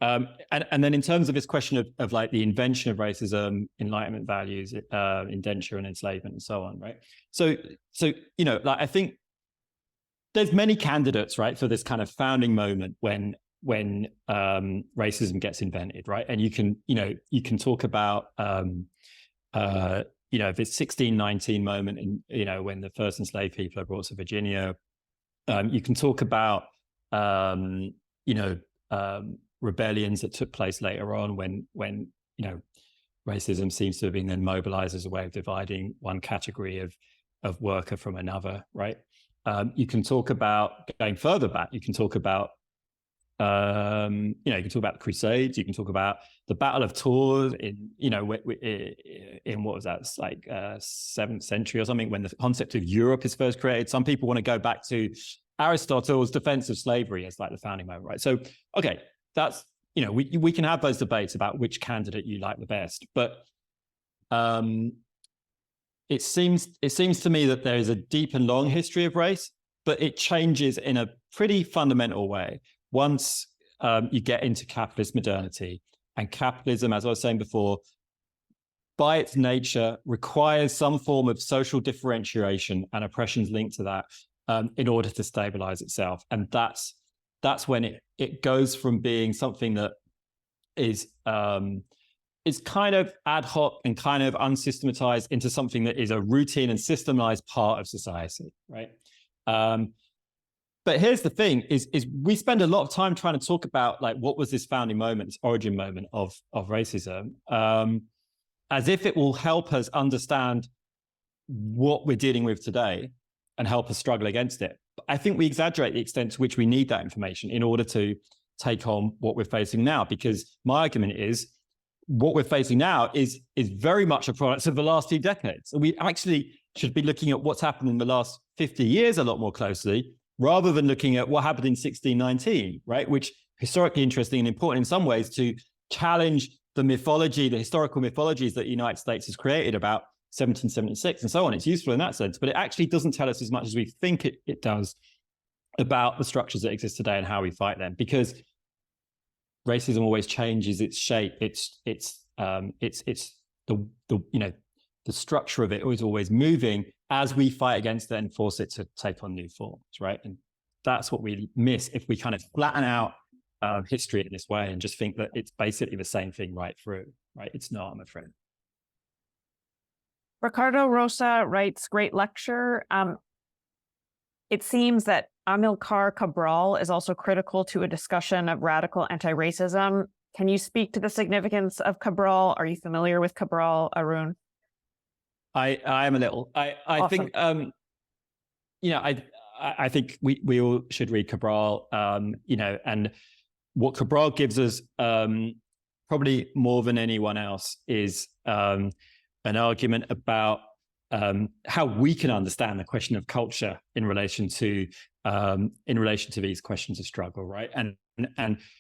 And then in terms of this question of like the invention of racism, Enlightenment values, indenture and enslavement and so on, right? So like I think there's many candidates, right, for this kind of founding moment when racism gets invented, right? And you can talk about this 1619 moment in when the first enslaved people are brought to Virginia. You can talk about rebellions that took place later on when racism seems to have been then mobilized as a way of dividing one category of worker from another, right? You can talk about going further back. You can talk about you can talk about the Crusades. You can talk about the Battle of Tours in what was that? It's like 7th century or something, when the concept of Europe is first created. Some people want to go back to Aristotle's defense of slavery as like the founding moment, right? So, okay, that's we can have those debates about which candidate you like the best, but it seems to me that there is a deep and long history of race, but it changes in a pretty fundamental way once you get into capitalist modernity. And capitalism, as I was saying before, by its nature requires some form of social differentiation and oppressions linked to that in order to stabilize itself. And that's when it goes from being something that is kind of ad hoc and kind of unsystematized into something that is a routine and systemized part of society, right? But here's the thing: is we spend a lot of time trying to talk about like what was this founding moment, this origin moment of racism, as if it will help us understand what we're dealing with today and help us struggle against it. But I think we exaggerate the extent to which we need that information in order to take on what we're facing now. Because my argument is, what we're facing now is very much a product of the last few decades. And we actually should be looking at what's happened in the last 50 years a lot more closely, rather than looking at what happened in 1619, right? Which historically interesting and important in some ways to challenge the mythology, the historical mythologies that the United States has created about 1776 and so on. It's useful in that sense, but it actually doesn't tell us as much as we think it does about the structures that exist today and how we fight them. Because racism always changes its shape. It's the structure of it is always moving as we fight against it and force it to take on new forms, right? And that's what we miss if we kind of flatten out history in this way and just think that it's basically the same thing right through, right? It's not, I'm afraid. Ricardo Rosa writes, great lecture. It seems that Amilcar Cabral is also critical to a discussion of radical anti-racism. Can you speak to the significance of Cabral? Are you familiar with Cabral, Arun? I am a little. I Awesome. think I think we all should read Cabral. And what Cabral gives us probably more than anyone else is an argument about how we can understand the question of culture in relation to these questions of struggle, right? And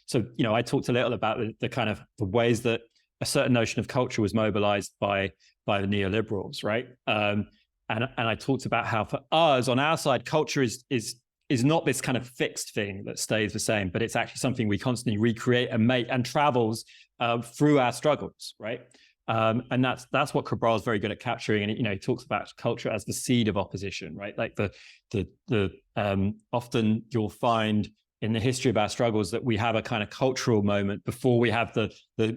so I talked a little about the kind of the ways that a certain notion of culture was mobilized by the neoliberals, right? And I talked about how for us on our side, culture is not this kind of fixed thing that stays the same, but it's actually something we constantly recreate and make and travels through our struggles, right? And that's what Cabral is very good at capturing. And he talks about culture as the seed of opposition, right? Like the often you'll find in the history of our struggles that we have a kind of cultural moment before we have the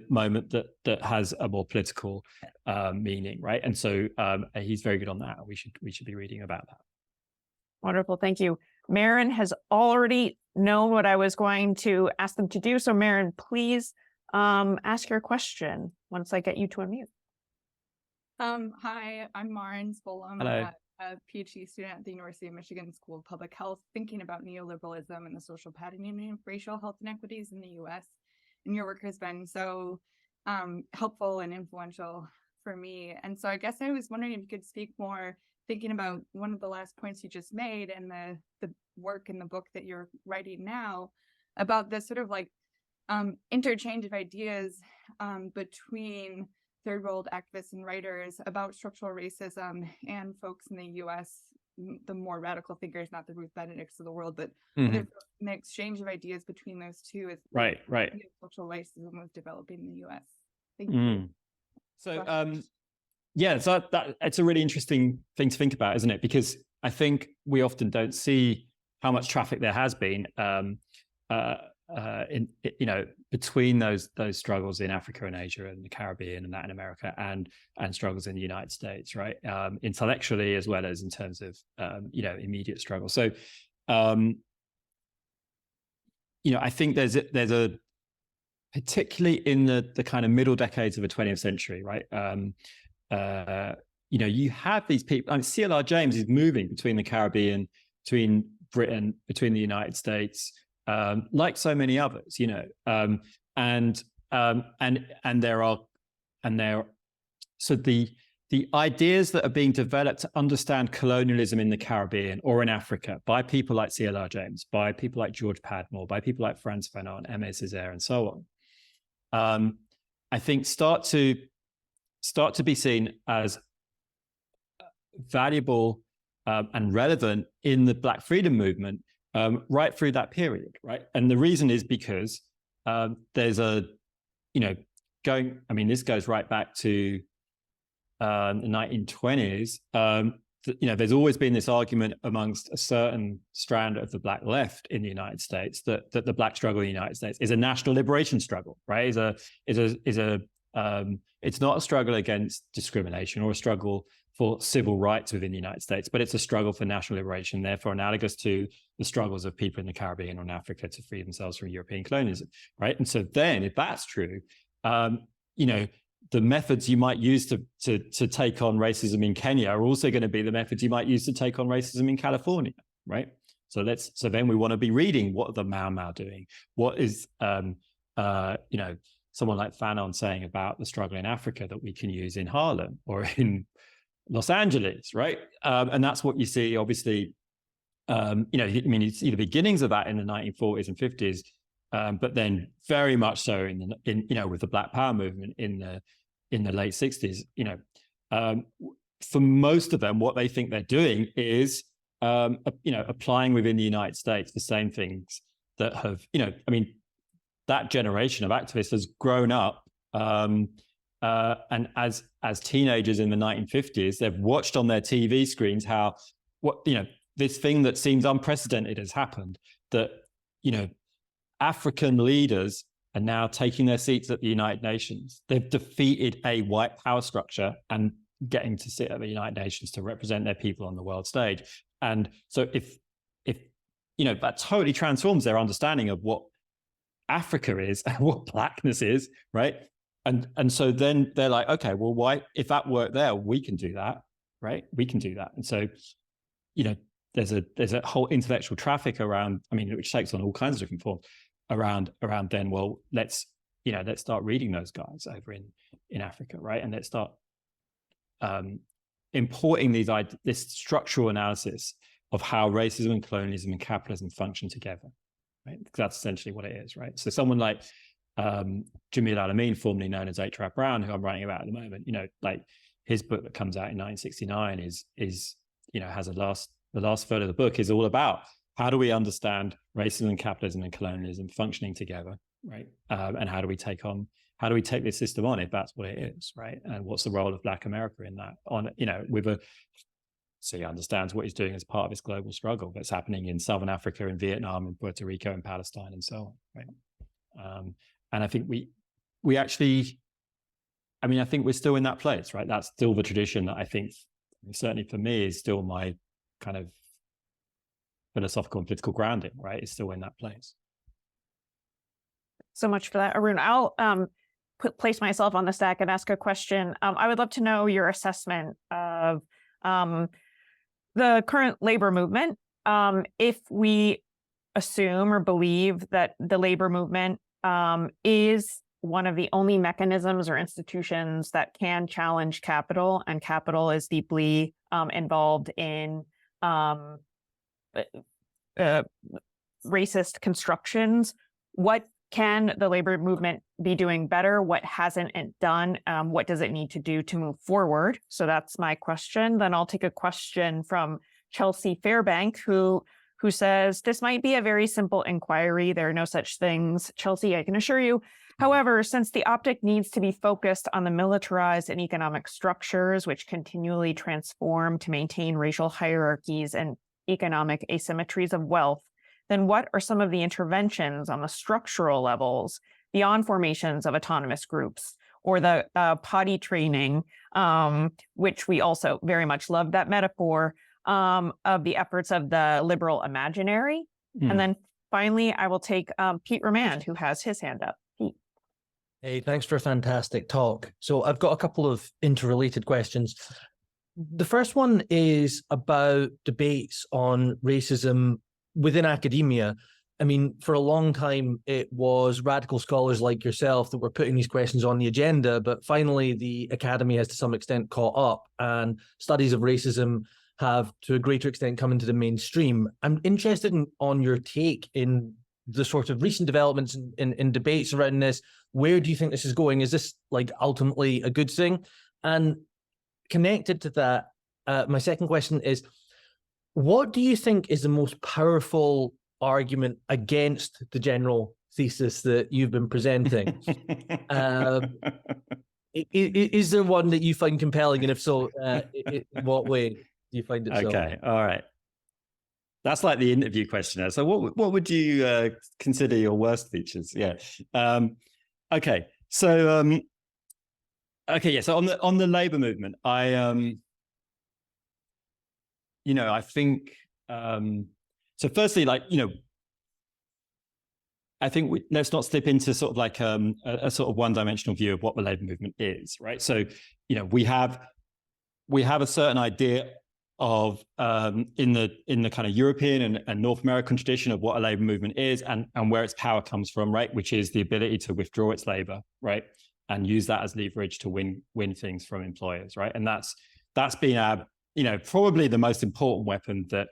moment that has a more political meaning, right? And so he's very good on that. We should be reading about that. Wonderful, thank you. Maren has already known what I was going to ask them to do. So Maren, please ask your question once I get you to unmute. Hi, I'm Maren Spolum. Hello. A PhD student at the University of Michigan School of Public Health, thinking about neoliberalism and the social patterning of racial health inequities in the US. And your work has been so helpful and influential for me. And so I guess I was wondering if you could speak more, thinking about one of the last points you just made and the work in the book that you're writing now, about this sort of like interchange of ideas between third world activists and writers about structural racism and folks in the US, the more radical thinkers, not the Ruth Benedicts of the world, but an exchange of ideas between those two as right. structural racism was developing in the US. Thank you. So so it's a really interesting thing to think about, isn't it? Because I think we often don't see how much traffic there has been between those struggles in Africa and Asia and the Caribbean and Latin America and struggles in the United States, right? Intellectually as well as in terms of immediate struggle. So I think there's a particularly in the kind of middle decades of the 20th century, right? You have these people. CLR James is moving between the Caribbean, between Britain, between the United States. Like so many others, so the ideas that are being developed to understand colonialism in the Caribbean or in Africa by people like CLR James, by people like George Padmore, by people like Franz Fanon, Aimé Césaire, and so on, I think start to be seen as valuable and relevant in the Black freedom movement. Right through that period, right? And the reason is because there's this goes right back to the 1920s. there's always been this argument amongst a certain strand of the Black left in the United States that the Black struggle in the United States is a national liberation struggle, right? It's not a struggle against discrimination or a struggle for civil rights within the United States, but it's a struggle for national liberation, therefore analogous to the struggles of people in the Caribbean or in Africa to free themselves from European colonialism, right? And so then, if that's true, the methods you might use to take on racism in Kenya are also going to be the methods you might use to take on racism in California, right? So then we want to be reading, what are the Mau Mau doing? What is someone like Fanon saying about the struggle in Africa that we can use in Harlem or in Los Angeles, right? And that's what you see, obviously. You see the beginnings of that in the 1940s and 50s, but then very much so with the Black Power movement in the late 60s. For most of them, what they think they're doing is applying within the United States the same things that have that generation of activists has grown up. And as teenagers in the 1950s, they've watched on their TV screens how this thing that seems unprecedented has happened, that African leaders are now taking their seats at the United Nations. They've defeated a white power structure and getting to sit at the United Nations to represent their people on the world stage. And so if that totally transforms their understanding of what Africa is and what Blackness is, right? And so then they're like, okay, well, why, if that worked there, we can do that, right? We can do that. And so, there's a whole intellectual traffic around, which takes on all kinds of different forms around then, well, let's start reading those guys over in Africa, right? And let's start importing this structural analysis of how racism and colonialism and capitalism function together, right? Because that's essentially what it is, right? So someone like Jamil Al Amin, formerly known as H. Rap Brown, who I'm writing about at the moment, like his book that comes out in 1969 is has the last third of the book is all about how do we understand racism and capitalism and colonialism functioning together, right? And how do we take this system on if that's what it is, right? And what's the role of Black America in that? So he understands what he's doing as part of this global struggle that's happening in Southern Africa and Vietnam and Puerto Rico and Palestine and so on, right? And I think we actually, I think we're still in that place, right? That's still the tradition that I think, certainly for me, is still my kind of philosophical and political grounding, right? It's still in that place. So much for that, Arun. I'll place myself on the stack and ask a question. I would love to know your assessment of the current labor movement. If we assume or believe that the labor movement is one of the only mechanisms or institutions that can challenge capital, and capital is deeply involved in racist constructions, what can the labor movement be doing better? What hasn't it done? What does it need to do to move forward? So that's my question. Then I'll take a question from Chelsea Fairbank, who says, this might be a very simple inquiry. There are no such things. Chelsea, I can assure you. However, since the optic needs to be focused on the militarized and economic structures which continually transform to maintain racial hierarchies and economic asymmetries of wealth, then what are some of the interventions on the structural levels beyond formations of autonomous groups or the potty training, which we also very much love that metaphor, of the efforts of the liberal imaginary? And then finally, I will take Pete Remand, who has his hand up. Pete. Hey, thanks for a fantastic talk. So I've got a couple of interrelated questions. The first one is about debates on racism within academia. For a long time, it was radical scholars like yourself that were putting these questions on the agenda, but finally the academy has to some extent caught up, and studies of racism have to a greater extent come into the mainstream. I'm interested on your take in the sort of recent developments in debates around this. Where do you think this is going? Is this ultimately a good thing? And connected to that, my second question is, what do you think is the most powerful argument against the general thesis that you've been presenting? Is there one that you find compelling? And if so, in what way? Do you find it so? Okay, all right. That's like the interview questionnaire. So what would you consider your worst features? Yeah. Okay. So okay, yeah. So on the labor movement, I think so firstly, like, I think let's not slip into sort of like a sort of one-dimensional view of what the labor movement is, right? So, we have a certain idea of in the kind of European and North American tradition of what a labor movement is and where its power comes from, right? Which is the ability to withdraw its labor, right? And use that as leverage to win things from employers, right? And that's been our, probably the most important weapon that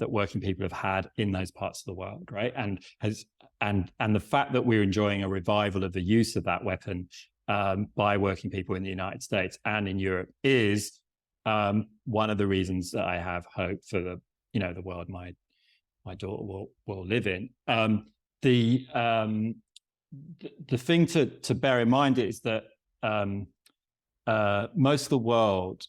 working people have had in those parts of the world, right? And the fact that we're enjoying a revival of the use of that weapon by working people in the United States and in Europe is one of the reasons that I have hope for the world my daughter will live in. The thing to bear in mind is that most of the world's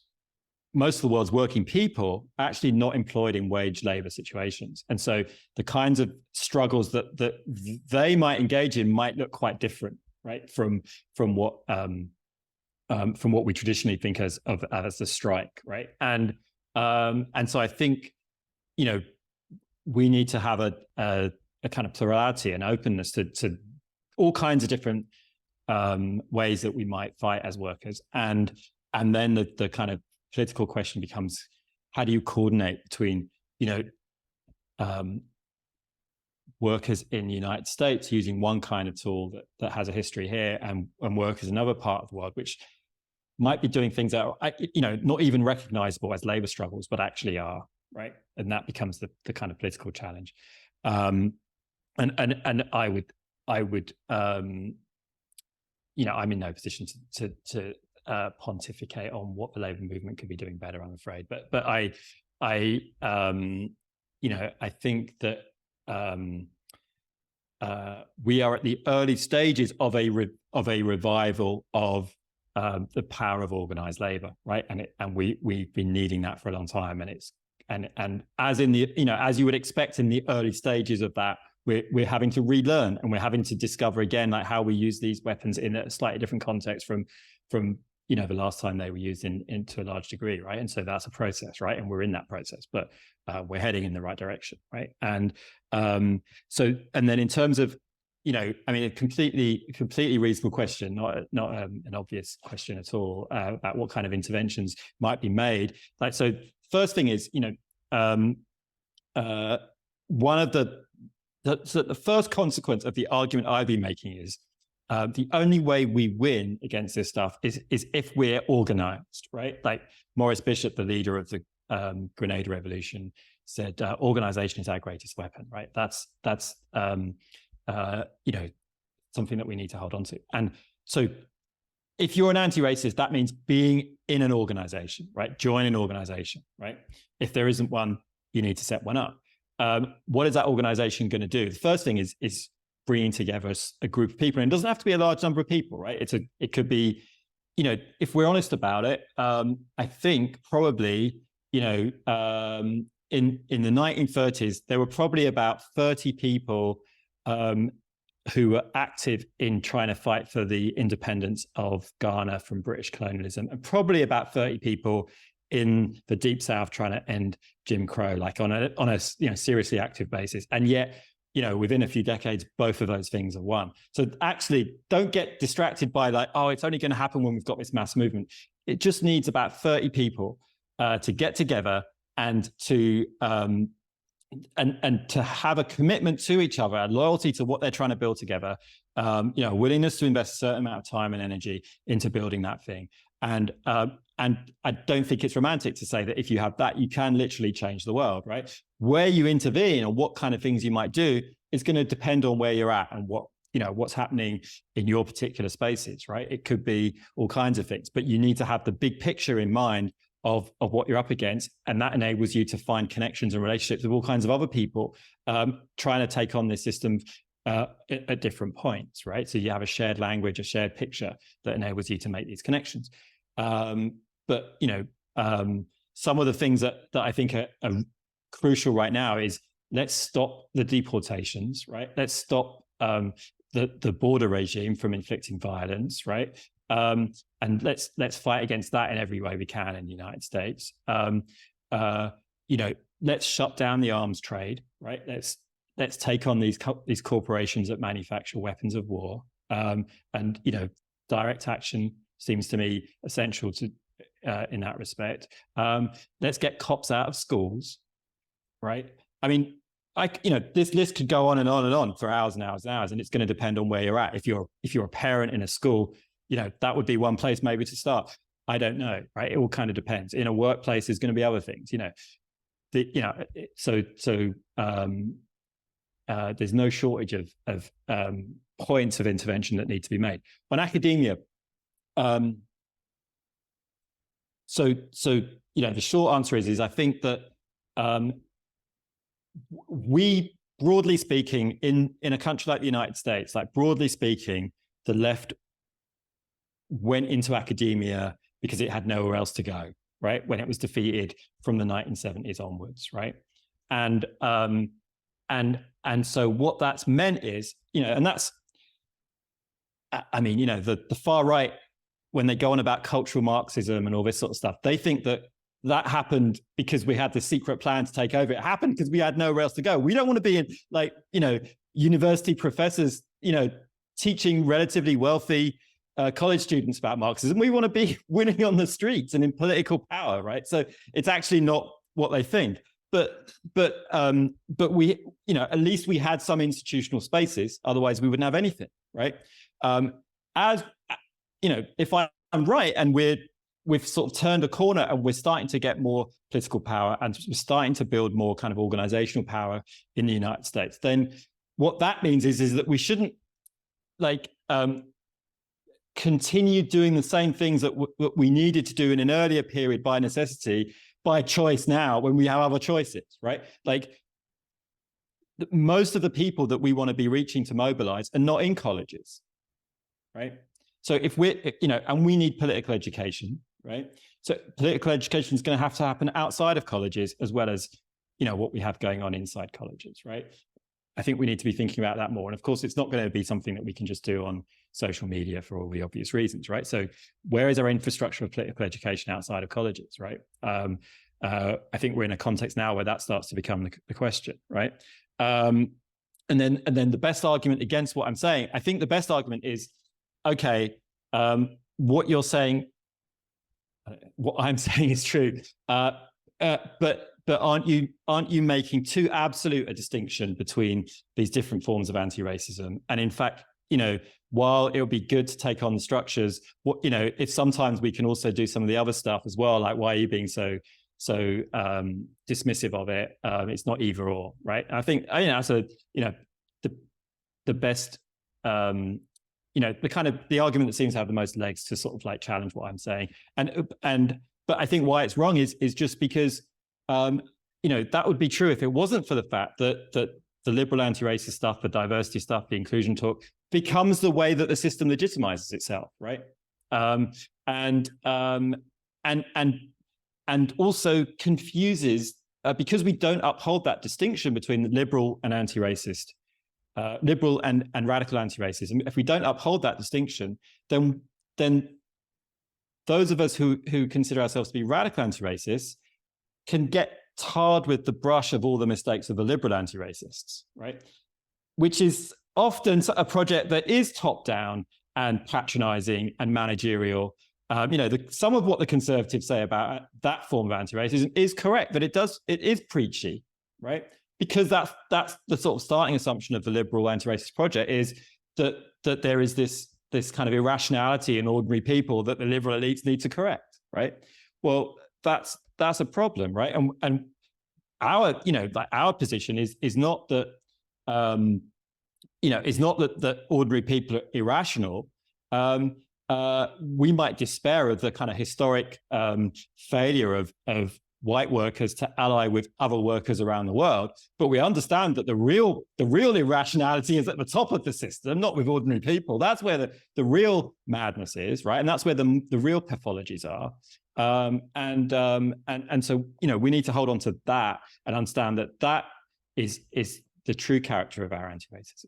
working people are actually not employed in wage labor situations, and so the kinds of struggles that they might engage in might look quite different, right, from what we traditionally think as a strike, right? And so I think we need to have a kind of plurality and openness to all kinds of different ways that we might fight as workers, and then the kind of political question becomes, how do you coordinate between workers in the United States using one kind of tool that has a history here, and workers in another part of the world which might be doing things that are not even recognizable as labor struggles, but actually are, right? And that becomes the kind of political challenge. And I would I'm in no position to pontificate on what the labor movement could be doing better, I'm afraid. But I think that we are at the early stages of a revival of the power of organized labor, right? And we've been needing that for a long time, and as in the as you would expect in the early stages of that, we're having to relearn, and we're having to discover again like how we use these weapons in a slightly different context from the last time they were used to a large degree, right? And so that's a process, right? And we're in that process, but we're heading in the right direction, right? And and then in terms of a completely reasonable question, not an obvious question at all, about what kind of interventions might be made. Like, so first thing is, one of the first consequence of the argument I've been making is the only way we win against this stuff is if we're organized, right? Like Maurice Bishop, the leader of the Grenada Revolution, said, organization is our greatest weapon, right? That's something that we need to hold on to. And so if you're an anti-racist, that means being in an organization, right? Join an organization, right? If there isn't one, you need to set one up. What is that organization going to do? The first thing is bringing together a group of people. And it doesn't have to be a large number of people, right? It could be, if we're honest about it, I think probably, in the 1930s, there were probably about 30 people who were active in trying to fight for the independence of Ghana from British colonialism, and probably about 30 people in the Deep South trying to end Jim Crow, like on a seriously active basis. And yet, within a few decades, both of those things are won. So actually, don't get distracted by like, oh, it's only going to happen when we've got this mass movement. It just needs about 30 people to get together and to to have a commitment to each other, a loyalty to what they're trying to build together, willingness to invest a certain amount of time and energy into building that thing. And I don't think it's romantic to say that if you have that, you can literally change the world, right? Where you intervene and what kind of things you might do is going to depend on where you're at and what's happening in your particular spaces, right? It could be all kinds of things, but you need to have the big picture in mind of what you're up against, and that enables you to find connections and relationships with all kinds of other people trying to take on this system at different points, right? So you have a shared language, a shared picture that enables you to make these connections. But some of the things that I think are crucial right now is let's stop the deportations, right? Let's stop the border regime from inflicting violence, right? And let's fight against that in every way we can in the United States. Let's shut down the arms trade, right? Let's take on these corporations that manufacture weapons of war. And direct action seems to me essential to in that respect. Let's get cops out of schools, right? I mean, this list could go on and on and on for hours and hours and hours, and it's going to depend on where you're at. If you're a parent in a school, that would be one place maybe to start. I don't know, right? It all kind of depends. In a workplace, there's going to be other things, there's no shortage of points of intervention that need to be made. On academia, the short answer is I think that we, broadly speaking, in a country like the United States, like broadly speaking, the left went into academia because it had nowhere else to go, right? When it was defeated from the 1970s onwards, right? And so what that's meant is, and that's, the far right, when they go on about cultural Marxism and all this sort of stuff, they think that happened because we had this secret plan to take over. It happened because we had nowhere else to go. We don't want to be in, university professors, teaching relatively wealthy college students about Marxism. We want to be winning on the streets and in political power, right? So it's actually not what they think. But we, at least we had some institutional spaces. Otherwise, we wouldn't have anything, right? If I'm right, and we've sort of turned a corner, and we're starting to get more political power, and we're starting to build more kind of organizational power in the United States, then what that means is that we shouldn't continue doing the same things that we needed to do in an earlier period by necessity, by choice now, when we have other choices, right? Most of the people that we want to be reaching to mobilize are not in colleges, right? So if and we need political education, right? So political education is going to have to happen outside of colleges as well as, what we have going on inside colleges, right? I think we need to be thinking about that more. And of course, it's not going to be something that we can just do on social media for all the obvious reasons, right? So where is our infrastructure of political education outside of colleges, right? I think we're in a context now where that starts to become the question, right? And then the best argument against what I'm saying, I think the best argument is, okay, what you're saying, what I'm saying is true, but aren't you making too absolute a distinction between these different forms of anti-racism? And in fact, while it would be good to take on the structures, if sometimes we can also do some of the other stuff as well, like why are you being so dismissive of it? It's not either or, right? And I think that's the best. The argument that seems to have the most legs to sort of challenge what I'm saying. But I think why it's wrong is just because, that would be true if it wasn't for the fact that the liberal anti-racist stuff, the diversity stuff, the inclusion talk becomes the way that the system legitimizes itself, right? And also confuses, because we don't uphold that distinction between the liberal and anti-racist, liberal and radical anti-racism. If we don't uphold that distinction, then those of us who consider ourselves to be radical anti-racists can get tarred with the brush of all the mistakes of the liberal anti-racists, right? Which is often a project that is top-down and patronizing and managerial. Some of what the conservatives say about that form of anti-racism is correct, but it is preachy, right? Because that's the sort of starting assumption of the liberal anti-racist project, is that there is this kind of irrationality in ordinary people that the liberal elites need to correct, right? Well, that's a problem, right? And our position is not that that ordinary people are irrational. We might despair of the kind of historic failure of white workers to ally with other workers around the world, but we understand that the real irrationality is at the top of the system, not with ordinary people. That's where the real madness is, right? And that's where the real pathologies are. And so, you know, we need to hold on to that and understand that that is the true character of our anti-racism.